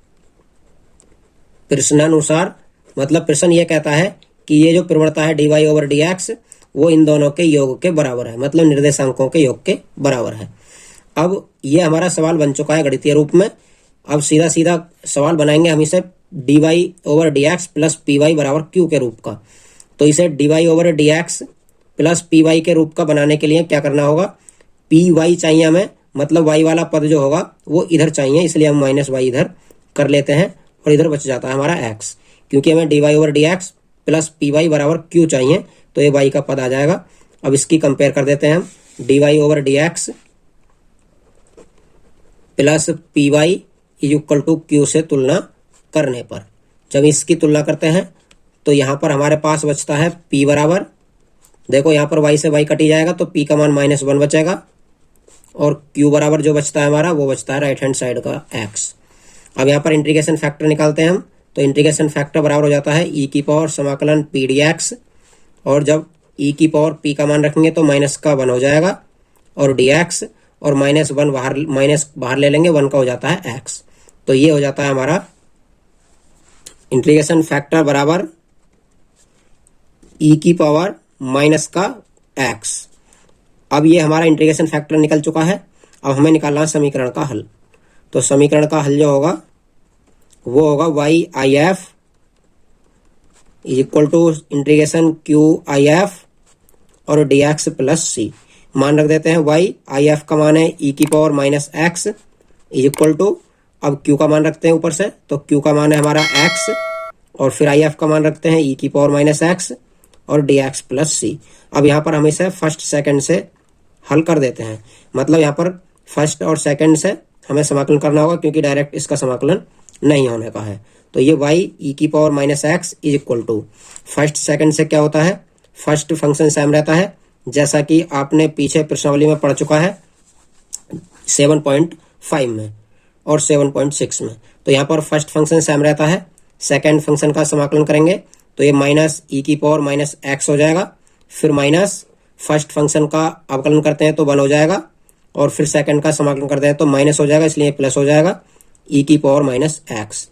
प्रश्नानुसार मतलब प्रश्न ये कहता है कि ये जो प्रवणता है dy/dx वो इन दोनों के योग के बराबर है, मतलब निर्देशांकों के योग के बराबर है। अब ये हमारा सवाल बन चुका है गणितीय रूप में। अब सीधा सीधा सवाल बनाएंगे हम इसे dy/dx + py = q के रूप का। तो इसे dy/dx + py के रूप का बनाने के लिए क्या करना होगा, py चाहिए हमें, मतलब y वाला पद जो होगा वो इधर चाहिए, इसलिए हम -y इधर कर लेते हैं और इधर बच जाता है हमारा x। क्योंकि हमें dy over dx plus p y बराबर क्यू चाहिए, तो ये y का पद आ जाएगा। अब इसकी कंपेयर कर देते हैं हम, dy over dx plus p y is equal to q से तुलना करने पर जब इसकी तुलना करते हैं तो यहाँ पर हमारे पास बचता है p बराबर, देखो यहाँ पर y से y कटी जाएगा तो p का मान -1 बचेगा, और q बराबर जो बचता है हमारा वो बचता है राइट हैंड साइड का x। अब यहाँ पर इंटीग्रेशन फैक्टर निकालते हैं हम, तो इंटीग्रेशन फैक्टर बराबर हो जाता है e की पावर समाकलन p dx, और जब e की पावर p का मान रखेंगे तो माइनस का 1 हो जाएगा और dx, और -1 बाहर ले लेंगे, 1 का हो जाता है x। तो ये हो जाता है हमारा इंटीग्रेशन फैक्टर बराबर e की पावर माइनस का x। अब ये हमारा इंटीग्रेशन फैक्टर निकल चुका है। अब हमें निकालना है समीकरण का हल। तो समीकरण का हल जो होगा वो होगा y i f is equal to integration q i f और dx प्लस c। मान रख देते हैं y i f का मान है e की power minus x is equal to, अब q का मान रखते हैं ऊपर से, तो q का मान है हमारा x, और फिर i f का मान रखते हैं e की पावर माइनस x और dx प्लस c। अब यहाँ पर हम इसे फर्स्ट सेकंड से हल कर देते हैं, मतलब यहाँ पर फर्स्ट और सेकंड से हमें समाकलन करना होगा क्योंकि डायरेक्ट इसका समाकलन नहीं होने का है। तो ये y e की power minus x is equal to, first second से क्या होता है, फर्स्ट फंक्शन सेम रहता है, जैसा कि आपने पीछे प्रश्नावली में पढ़ चुका है 7.5 में और 7.6 में। तो यहाँ पर फर्स्ट फंक्शन सेम रहता है, सेकंड फंक्शन का समाकलन करेंगे तो ये माइनस e की पावर माइनस x हो जाएगा, फिर माइनस फर्स्ट फंक्शन का अवकलन करते हैं तो 1 हो जाएगा, और फिर सेकंड का समाकलन करते हैं तो माइनस हो जाएगा, इसलिए प्लस हो जाएगा e की पावर माइनस x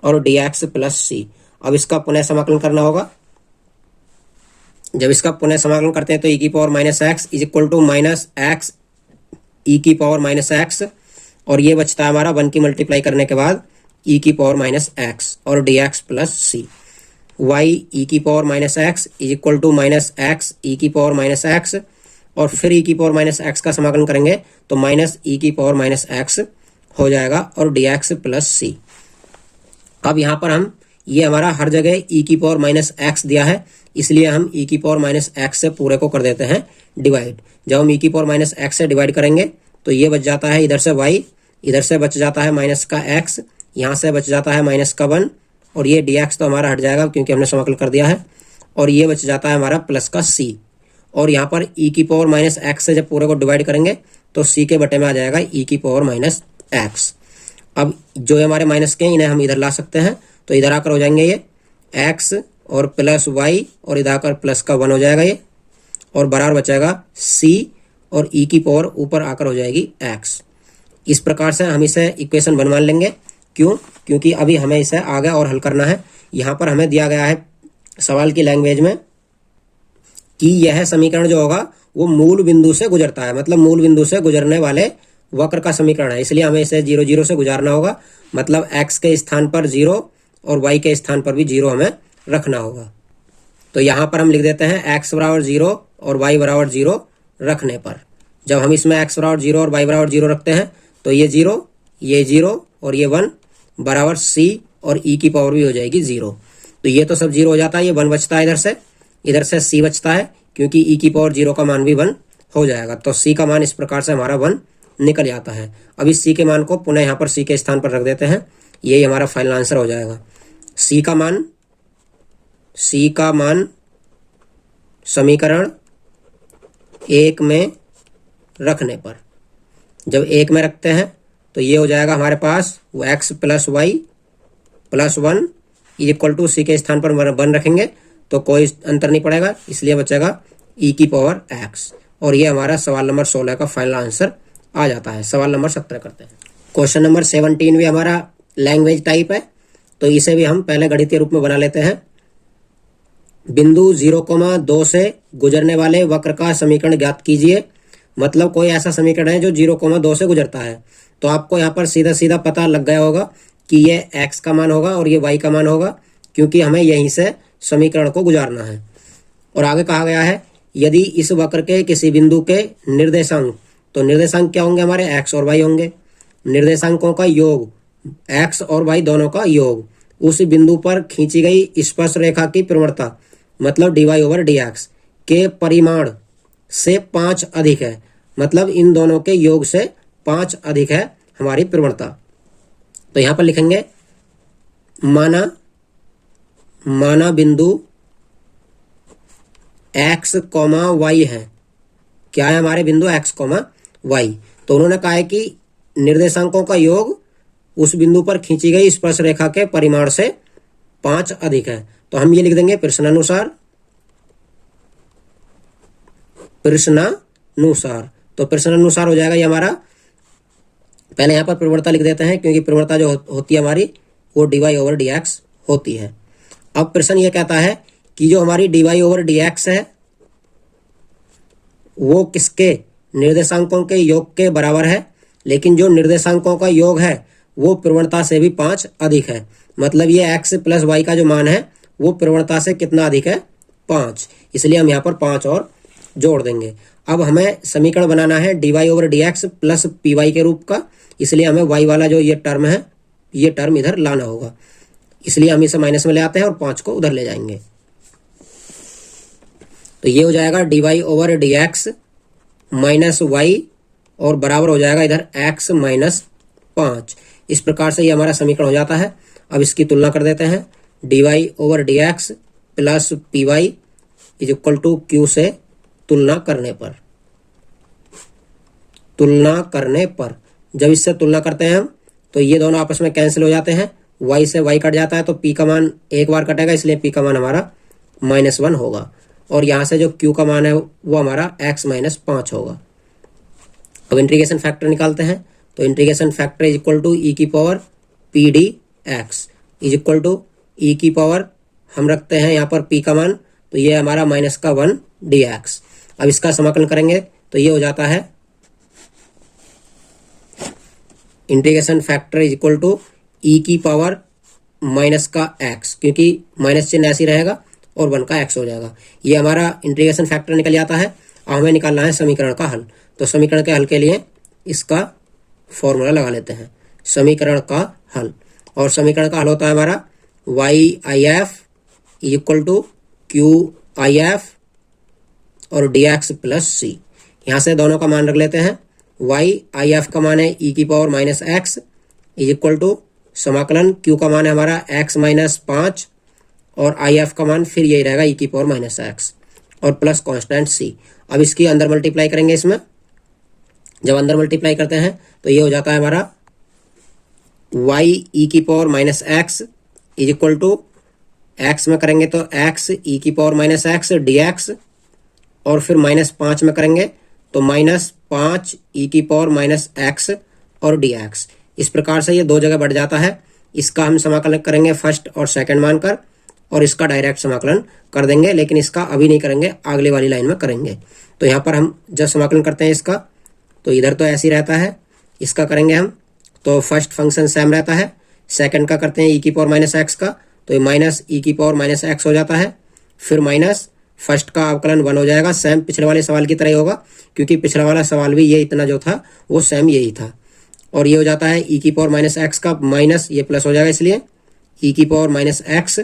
और dx प्लस c। अब इसका पुनः समाकलन करना होगा। जब इसका पुनः समाकलन करते हैं तो e की power minus x is equal to minus x e की पावर माइनस x, और ये बचता है हमारा 1 की मल्टीप्लाई करने के बाद e की पावर माइनस x और dx plus c। y e की power minus x is equal to minus x e की पावर माइनस x, और फिर e की पावर माइनस x का समाकलन करेंगे तो माइनस e की पावर माइनस x हो जाएगा और dx प्लस c। अब यहाँ पर हम, ये हमारा हर जगह e की पावर माइनस x दिया है, इसलिए हम e की पावर माइनस x से पूरे को कर देते हैं डिवाइड। जब हम e की पावर माइनस x से डिवाइड करेंगे तो ये बच जाता है इधर से y, इधर से बच जाता है माइनस का x, यहाँ से बच जाता है माइनस का 1, और ये dx तो हमारा हट जाएगा क्योंकि हमने समाकलन कर दिया है, और ये बच जाता है हमारा प्लस का c। और यहाँ पर e की पावर माइनस x से जब पूरे को डिवाइड करेंगे तो c के बटे में आ जाएगा e की पावर माइनस x। अब जो हमारे माइनस के इन्हें हम इधर ला सकते हैं, तो इधर आकर हो जाएंगे ये x और प्लस y, और इधर आकर प्लस का 1 हो जाएगा ये, और बराबर बचेगा c, और e की पावर ऊपर आकर हो जाएगी x। इस प्रकार से हम इसे इक्वेशन बनवा लेंगे। क्यों? क्योंकि अभी हमें इसे आगे और हल करना है। यहाँ पर हमें दिया गया है सवाल की लैंग्वेज में कि यह समीकरण जो होगा वो मूल बिंदु से गुजरता है, मतलब मूल बिंदु से गुजरने वाले वक्र का समीकरण है, इसलिए हमें इसे 0 0 से गुजारना होगा, मतलब x के स्थान पर 0 और y के स्थान पर भी 0 हमें रखना होगा। तो यहाँ पर हम लिख देते हैं x बराबर 0 और y बराबर 0 रखने पर, जब हम इसमें x बराबर 0 और y बराबर 0 रखते हैं तो ये 0 और ये 1 बराबर c, और e की पावर भी हो जाएगी 0। तो ये तो सब 0 हो जाता है, ये 1 बचता है, इधर से c बचता है, क्योंकि e की पावर 0 का मान भी 1 हो जाएगा। तो c का मान इस प्रकार से हमारा 1 निकल जाता है। अब इस c के मान को पुनः यहाँ पर c के स्थान पर रख देते हैं, यही हमारा फाइनल आंसर हो जाएगा। c का मान समीकरण 1 में रखने पर, जब 1 में रखते हैं तो ये हो जाएगा हमारे पास वो x plus y plus 1 is equal to c के स्थान पर 1 रखेंगे तो कोई अंतर नहीं पड़ेगा, इसलिए बचेगा e की पावर x, और ये हमारा सवाल नंबर 16 का फाइनल आंसर आ जाता है। सवाल नंबर 17 करते हैं। क्वेश्चन नंबर 17 भी हमारा लैंग्वेज टाइप है, तो इसे भी हम पहले गणितीय रूप में बना लेते हैं। बिंदु 0,2 से गुजरने वाले वक्र का समीकरण ज्ञात कीजिए। मतलब कोई ऐसा समीकरण है जो 0,2 से गुजरता है, तो आपको यहाँ पर सीधा सीधा पता लग गया होगा कि ये x का मान होगा और ये y का मान होगा, क्योंकि हमें यहीं से समीकरण को गुजारना है। और आगे कहा गया है यदि इस वक्र के किसी बिंदु के निर्देशांक, तो निर्देशांक क्या होंगे हमारे x और y होंगे, निर्देशांकों का योग x और y दोनों का योग उस बिंदु पर खींची गई स्पर्श रेखा की प्रवणता मतलब dy/dx के परिमाण से 5 अधिक है, मतलब इन दोनों के योग से 5 अधिक है हमारी प्रवणता। तो यहां पर लिखेंगे माना बिंदु x, y है। क्या है हमारे बिंदु x, y? तो उन्होंने कहा है कि निर्देशांकों का योग उस बिंदु पर खींची गई स्पर्श रेखा के परिमाण से 5 अधिक है। तो हम ये लिख देंगे प्रश्नानुसार। तो प्रश्नानुसार हो जाएगा ये हमारा। पहले यहां पर प्रवणता लिख देते हैं क्योंकि प्रवणता जो होती है हमारी वो dy/dx होती है। अब प्रश्न ये कहता है कि जो हमारी dy/dx है वो किसके निर्देशांकों के योग के बराबर है, लेकिन जो निर्देशांकों का योग है वो प्रवणता से भी 5 अधिक है। मतलब ये x + y का जो मान है वो प्रवणता से कितना अधिक है, 5। इसलिए हम यहाँ पर 5 और जोड़ देंगे। अब हमें समीकरण बनाना है dy/dx + py के रूप का, इसलिए हमें y वाला जो ये टर्म है ये टर्म इधर लाना होगा। इसलिए हम इसे माइनस में ले आते हैं और 5 को उधर ले जाएंगे। तो ये हो जाएगा dy/dx माइनस y और बराबर हो जाएगा इधर x - 5। इस प्रकार से ये हमारा समीकरण हो जाता है। अब इसकी तुलना कर देते हैं। dy/dx + py = q से तुलना करने पर जब इससे तुलना करते हैं हम तो ये दोनों आपस में कैंसिल हो जाते हैं। y से y कट जाता है तो p का मान एक बार कटेगा, इसलिए p का मान हमारा -1 होगा। और यहाँ से जो q का मान है वो हमारा x - 5 होगा। अब इंटीग्रेशन फैक्टर निकालते हैं। तो इंटीग्रेशन फैक्टर = e⁻pdx = हम रखते हैं यहाँ पर p का मान, तो ये हमारा -1 dx। अब इसका समाकलन करेंगे तो ये हो जाता है इंटीग्रेशन फैक्टर e⁻−x, क्योंकि माइनस चिन्ह ऐसे रहेगा और 1 का x हो जाएगा। ये हमारा इंटीग्रेशन फैक्टर निकल जाता है। अब हमें निकालना है समीकरण का हल। तो समीकरण के हल के लिए इसका फॉर्मूला लगा लेते हैं, समीकरण का हल। और समीकरण का हल होता है हमारा y⁻if = q⁻if और dx + c। यहाँ से दोनों का मान रख लेते हैं। y⁻if का मान है e⁻−x = समाकलन q का मान है हमारा x - 5 और if का मान फिर यही रहेगा e⁻−x और प्लस कांस्टेंट c। अब इसकी अंदर मल्टीप्लाई करेंगे। इसमें जब अंदर मल्टीप्लाई करते हैं तो ये हो जाता है हमारा y⁻−x = x में करेंगे तो x e⁻−x dx और फिर -5 में करेंगे तो -5 e⁻−x और dx। इस प्रकार से ये दो जगह बढ़ जाता है। इसका हम समाकलन करेंगे फर्स्ट और सेकंड मानकर और इसका डायरेक्ट समाकलन कर देंगे, लेकिन इसका अभी नहीं करेंगे, अगली वाली लाइन में करेंगे। तो यहाँ पर हम जब समाकलन करते हैं इसका तो इधर तो ऐसे ही रहता है, इसका करेंगे हम तो फर्स्ट फंक्शन सेम रहता है, सेकंड का करते हैं e⁻−x का तो ये -e⁻−x हो जाता है, फिर माइनस फर्स्ट का अवकलन 1 हो जाएगा। सेम पिछले वाले सवाल की तरह ही होगा क्योंकि पिछला वाला सवाल भी ये इतना जो था वो सेम यही था। और ये हो जाता है e⁻−x का माइनस ये प्लस हो जाएगा, इसलिए e⁻−x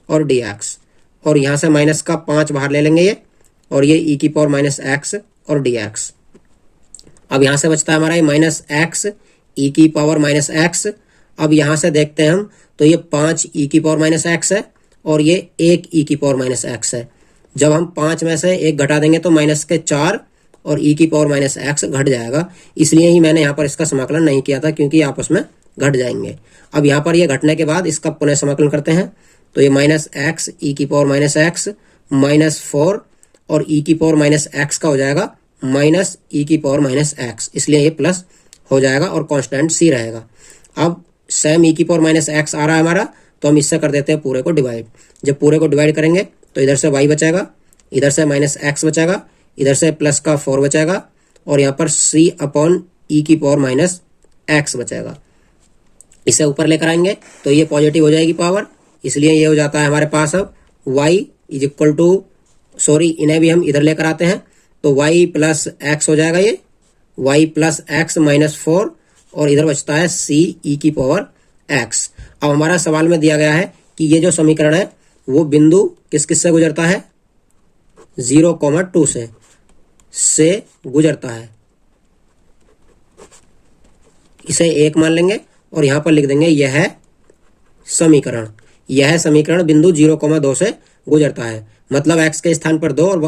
और dx। और यहाँ से माइनस का 5 बाहर ले लेंगे ये और ये e⁻−x और dx। अब यहाँ से बचता है हमारा ये -x e⁻−x। अब यहाँ से देखते हैं हम तो ये 5 e⁻−x है और ये 1 e⁻−x है। जब हम 5 में से 1 घटा देंगे तो माइनस के 4 और e⁻−x घट जाएगा। इसलिए ही मैंने यहाँ पर इसका समाकलन नहीं किया था क्योंकि आपस में घट जाएंगे। अब यहाँ पर ये घटने के बाद इसका पुनः समाकलन करते हैं तो ये -x e⁻−x -4 और e⁻−x का हो जाएगा -e⁻−x, इसलिए ये प्लस हो जाएगा और कांस्टेंट c रहेगा। अब सेम e⁻−x आ रहा है हमारा तो हम इससे कर देते हैं पूरे को डिवाइड। जब पूरे को डिवाइड करेंगे तो इधर से y बचेगा, इधर से -x बचेगा, इधर से प्लस का 4 बचेगा और यहाँ पर c/e⁻−x बचेगा। इसे ऊपर लेकर आएंगे तो ये पॉजिटिव हो जाएगी पावर, इसलिए ये हो जाता है हमारे पास अब y इन्हें भी हम इधर लेकर आते हैं तो y + x हो जाएगा, ये y + x -4 और इधर बचता है c e⁻ एक्स। अब हमारा सवाल में दिया गया है कि ये जो समीकरण है वो बिंदु किस किस से गुजरता है, 0,2 से गुजरता है। इसे 1 मान लेंगे और यहां पर लिख देंगे यह है समीकरण। यह समीकरण बिंदु 0,2 से गुजरता है। मतलब x के स्थान पर 2 और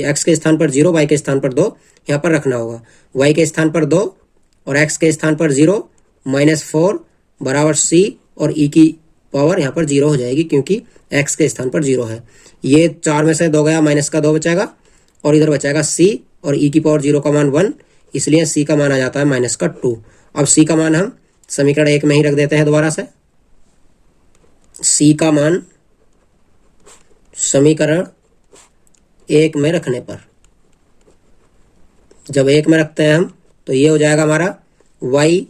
x के स्थान पर 0, y के स्थान पर 2 यहाँ पर रखना होगा। y के स्थान पर 2 और x के स्थान पर 0 -4 बराबर c और e की पावर यहाँ पर 0 हो जाएगी क्योंकि x के स्थान पर 0 है। ये 4 में से 2 गया, माइनस का 2 बचेगा और इधर बचेगा c और e की पावर 0 का मान 1, इसलिए c का मान आ जाता है -2। अब c का मान हम समीकरण 1 में ही रख देते हैं दोबारा से। c का मान समीकरण 1 में रखने पर, जब 1 में रखते हैं हम तो ये हो जाएगा हमारा y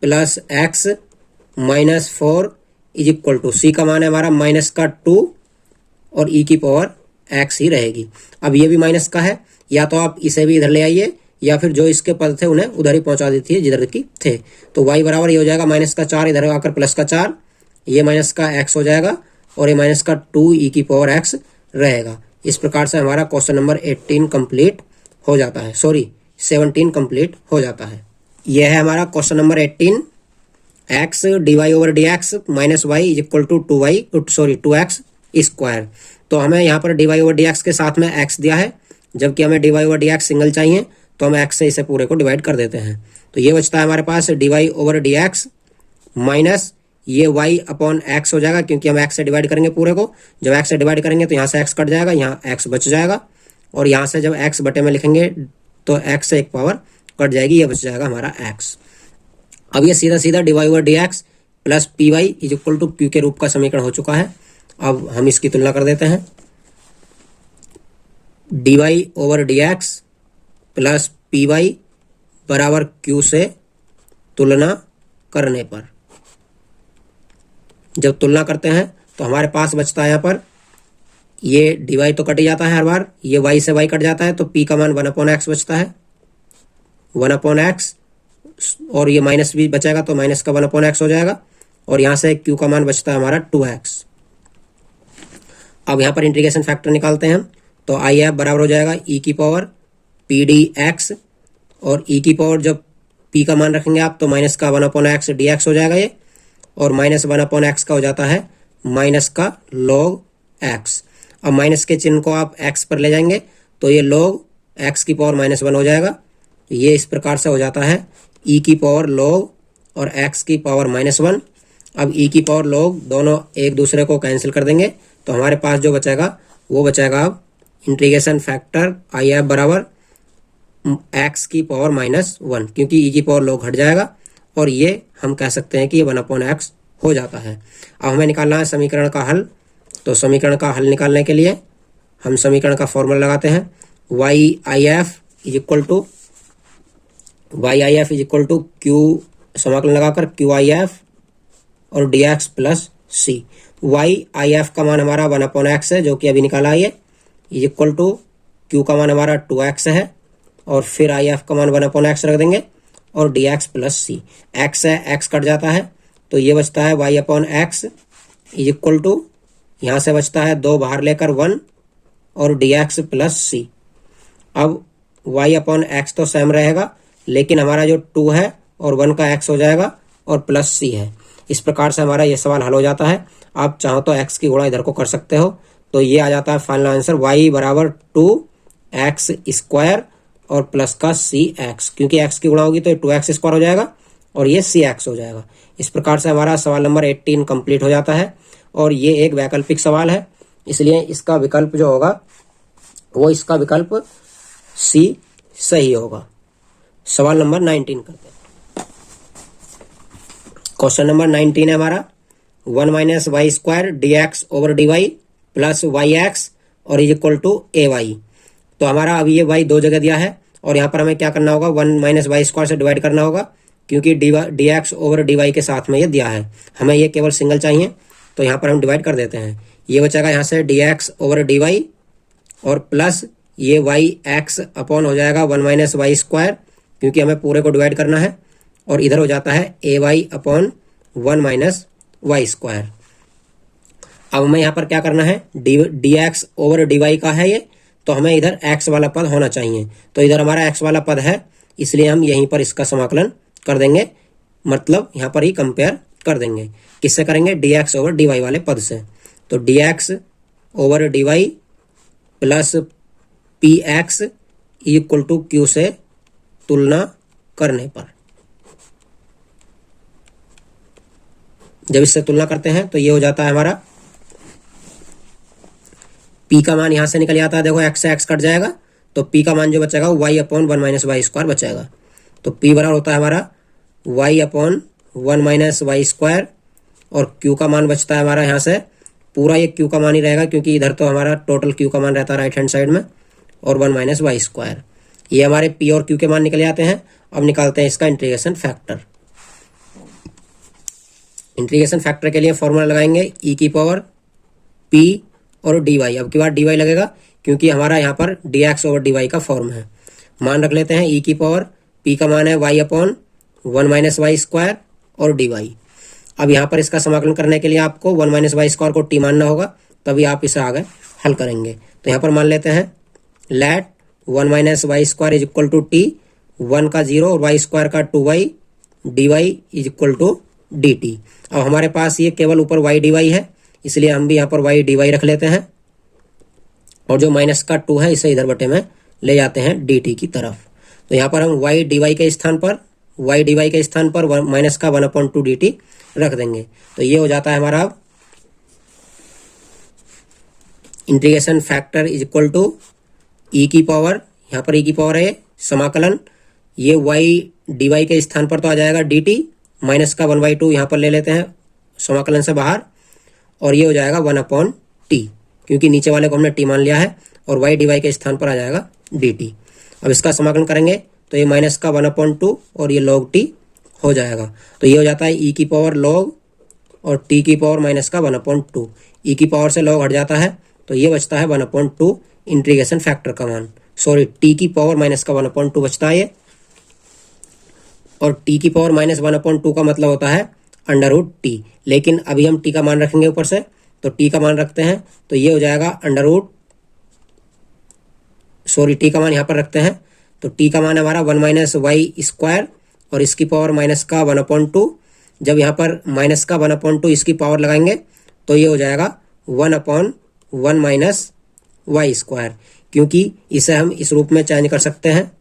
+ x - 4 = c का मान है हमारा -2 और e की पावर x ही रहेगी। अब ये भी माइनस का है, या तो आप इसे भी इधर ले आइए या फिर जो इसके पद थे उन्हें उधर ही पहुंचा देती है जिधर की थे। तो y बराबर ये हो जाएगा -4, इधर आकर +4, ये -x हो जाएगा और ये -2 e की पावर x रहेगा। इस प्रकार से हमारा क्वेश्चन नंबर 18 कंप्लीट हो जाता है, 17 कंप्लीट हो जाता है। यह है हमारा question number 18। x dy/dx - y = 2x²। तो हमें यहाँ पर dy/dx के साथ में x दिया है, जबकि हमें dy/dx सिंगल चाहिए तो हम x से इसे पूरे को डिवाइड कर देते हैं। तो ये बचता है हमारे पास dy/dx माइनस ये y/x हो जाएगा क्योंकि हम x से डिवाइड करेंगे पूरे को। जब x से डिवाइड करेंगे तो यहाँ से x कट जाएगा, यहाँ x बच जाएगा और यहाँ से जब x बटे में लिखेंगे तो x से एक पावर कट जाएगी, ये बच जाएगा हमारा x। अब ये सीधा सीधा dy/dx + py = q के रूप का समीकरण हो चुका है। अब हम इसकी तुलना कर देते हैं। dy/dx + py बराबर q से तुलना करने पर, जब तुलना करते हैं तो हमारे पास बचता है यहाँ पर ये dy तो कट जाता है हर बार, ये y से y कट जाता है तो p का मान 1/x बचता है, 1/x और ये माइनस भी बचेगा तो माइनस का 1/x हो जाएगा और यहाँ से q का मान बचता है हमारा 2x। अब यहाँ पर इंटीग्रेशन फैक्टर निकालते हैं हम, तो IF बराबर हो जाएगा e की पावर pdx और e की पावर जब p का मान रखेंगे आप तो माइनस का 1/x dx हो जाएगा ये, और -1/x का हो जाता है माइनस का log x। अब माइनस के चिन्ह को आप x पर ले जाएंगे तो ये log x की पावर -1 हो जाएगा। ये इस प्रकार से हो जाता है e की पावर log और x की पावर -1। अब e की पावर log दोनों एक दूसरे को कैंसिल कर देंगे तो हमारे पास जो बचेगा वो बचेगा अब इंटीग्रेशन फैक्टर IF बराबर x की पावर -1, क्योंकि e की पावर log हट जाएगा और ये हम कह सकते हैं कि ये 1/x हो जाता है। अब हमें निकालना है समीकरण का हल। तो समीकरण का हल निकालने के लिए हम समीकरण का फॉर्मूला लगाते हैं। YIF = q समाकलन लगाकर QIF और dx + c। YIF का मान हमारा 1/x है जो कि अभी निकाला है, ये q का मान हमारा 2x है और फिर IF का मान 1/x रख देंगे और dx + c। x है, x कट जाता है तो ये बचता है y/x = यहाँ से बचता है 2 बाहर लेकर 1 और dx + c। अब y/x तो सेम रहेगा लेकिन हमारा जो 2 है और 1 का x हो जाएगा और +c है। इस प्रकार से हमारा ये सवाल हल हो जाता है। आप चाहो तो x की गुणा इधर को कर सकते हो, तो ये आ जाता है फाइनल आंसर y बराबर 2x² और प्लस का cx, क्योंकि x की गुणा होगी तो 2x² हो जाएगा और ये cx हो जाएगा। इस प्रकार से हमारा सवाल नंबर 18 कंप्लीट हो जाता है और ये एक वैकल्पिक सवाल है, इसलिए इसका विकल्प जो होगा वो इसका विकल्प C सही होगा। सवाल नंबर 19 करते हैं। क्वेश्चन नंबर 19 है हमारा 1 - y² dx/dy + yx और =ay। तो हमारा अब ये y दो जगह दिया है और यहाँ पर हमें क्या करना होगा, 1 - y² से डिवाइड करना होगा क्योंकि dx/dy के साथ में ये दिया है। हमें ये केवल सिंगल चाहिए तो यहाँ पर हम डिवाइड कर देते हैं। ये बचेगा यहाँ से dx/dy और प्लस ये yx अपॉन हो जाएगा 1 - y² क्योंकि हमें पूरे को डिवाइड करना है और इधर हो जाता है ay upon 1 minus y square. अब हमें यहाँ पर क्या करना है, d x over d y का है ये, तो हमें इधर x वाला पद होना चाहिए। तो इधर हमारा x वाला पद है, इसलिए हम यहीं पर इसका समाकलन कर देंगे, मतलब यहाँ पर ही कंपेयर कर देंगे। किससे करेंगे, d x over d y वाले पद से। तो d x over d y plus p x equal to q से तुलना करने पर, जब इससे तुलना करते हैं तो ये हो जाता है हमारा p का मान यहां से निकल जाता है, देखो x से x कट जाएगा, तो p का मान जो बचेगा वो y upon 1 minus y square बचेगा। तो p बराबर होता है हमारा y upon 1 minus y square, और q का मान बचता है हमारा यहाँ से पूरा ये q का मान ही रहेगा, क्योंकि इधर तो हमारा टोटल q का मान रहता है राइट हैंड साइड में, और 1 माइनस वाई स्क्वायर। ये हमारे p और q के मान निकल जाते हैं। अब निकालते हैं इसका इंटीग्रेशन फैक्टर। इंटीग्रेशन फैक्टर के लिए फॉर्मूला लगाएंगे e की पावर p और dy। अब की बार dy लगेगा, क्योंकि हमारा यहाँ पर dx ओवर dy का फॉर्म है। मान रख लेते हैं e की पावर p का मान है y upon 1 minus y square और dy। अब यहाँ पर इसका समाकलन करने के लिए आपको 1 माइनस वाई स्क्वायर को t मानना होगा, तभी आप इसे आगे हल करेंगे। तो यहाँ पर मान लेते हैं let 1 minus y square is equal to t, 1 का 0 और वाई स्क्वायर का 2y, dy is equal to dt। अब हमारे पास ये केवल ऊपर y dy है, इसलिए हम भी यहाँ पर y dy रख लेते हैं, और जो माइनस का 2 है इसे इधर बटे में ले जाते हैं dt की तरफ। तो यहाँ पर हम y dy के स्थान पर माइनस का 1/2 dt रख देंगे। तो ये हो जाता है हमारा integration factor is equal to e की पावर, यहाँ पर e की पावर है समाकलन, ये y dy के स्थान पर तो आ जाएगा dt, माइनस का 1/2 यहाँ पर ले लेते हैं समाकलन से बाहर, और ये हो जाएगा 1/t, क्योंकि नीचे वाले को हमने t मान लिया है, और y dy के स्थान पर आ जाएगा dt। अब इसका समाकलन करेंगे तो ये माइनस का 1/2 और ये log t हो जाएगा। तो ये हो जाता है e की पावर log और t की पावर माइनस का 1/2। e की पावर से log हट जाता है, तो ये बचता है 1/2 इंटीग्रेशन फैक्टर का मान, सॉरी t की पावर माइनस का 1/2 बचता है ये, और t की पावर माइनस 1/2 का मतलब होता है √t। लेकिन अभी हम t का मान रखेंगे ऊपर से, तो t का मान रखते हैं, तो ये हो जाएगा t का मान यहाँ पर रखते हैं, तो t का मान हमारा 1 माइनस वाई स्क्वायर और इसकी पावर माइनस का 1/2। जब यहाँ पर माइनस का 1/2 इसकी पावर लगाएंगे तो ये हो जाएगा 1/1 माइनस वाई स्क्वायर, क्योंकि इसे हम इस रूप में चेंज कर सकते हैं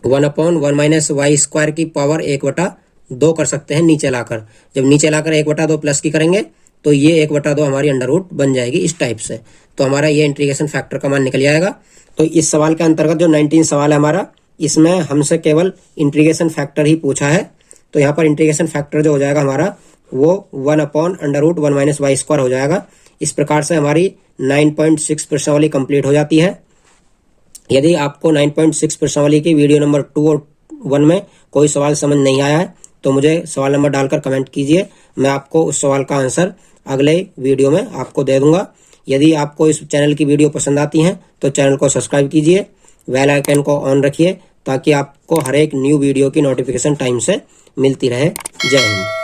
1/1 माइनस वाई स्क्वायर की पावर 1/2 कर सकते हैं नीचे लाकर। जब नीचे लाकर 1/2 प्लस की करेंगे तो ये 1/2 हमारी √ बन जाएगी इस टाइप से। तो हमारा ये इंटीग्रेशन फैक्टर का मान निकल जाएगा। तो इस सवाल के अंतर्गत जो 19 सवाल है हमारा, इसमें हमसे केवल इंटीग्रेशन फैक्टर ही पूछा है। तो यहाँ पर इंटीग्रेशन फैक्टर जो हो जाएगा हमारा वो 1/1 माइनस वाई स्क्वायर हो जाएगा। इस प्रकार से हमारी 9.6 प्रश्नावली कंप्लीट हो जाती है। यदि आपको 9.6 प्रश्नावली की वीडियो नंबर 2 और 1 में कोई सवाल समझ नहीं आया है तो मुझे सवाल नंबर डालकर कमेंट कीजिए, मैं आपको उस सवाल का आंसर अगले वीडियो में आपको दे दूंगा। यदि आपको इस चैनल की वीडियो पसंद आती हैं तो चैनल को सब्सक्राइब कीजिए, बेल आइकन को ऑन रखिए, ताकि आपको हर एक न्यू वीडियो की नोटिफिकेशन टाइम से मिलती रहे। जय हिंद।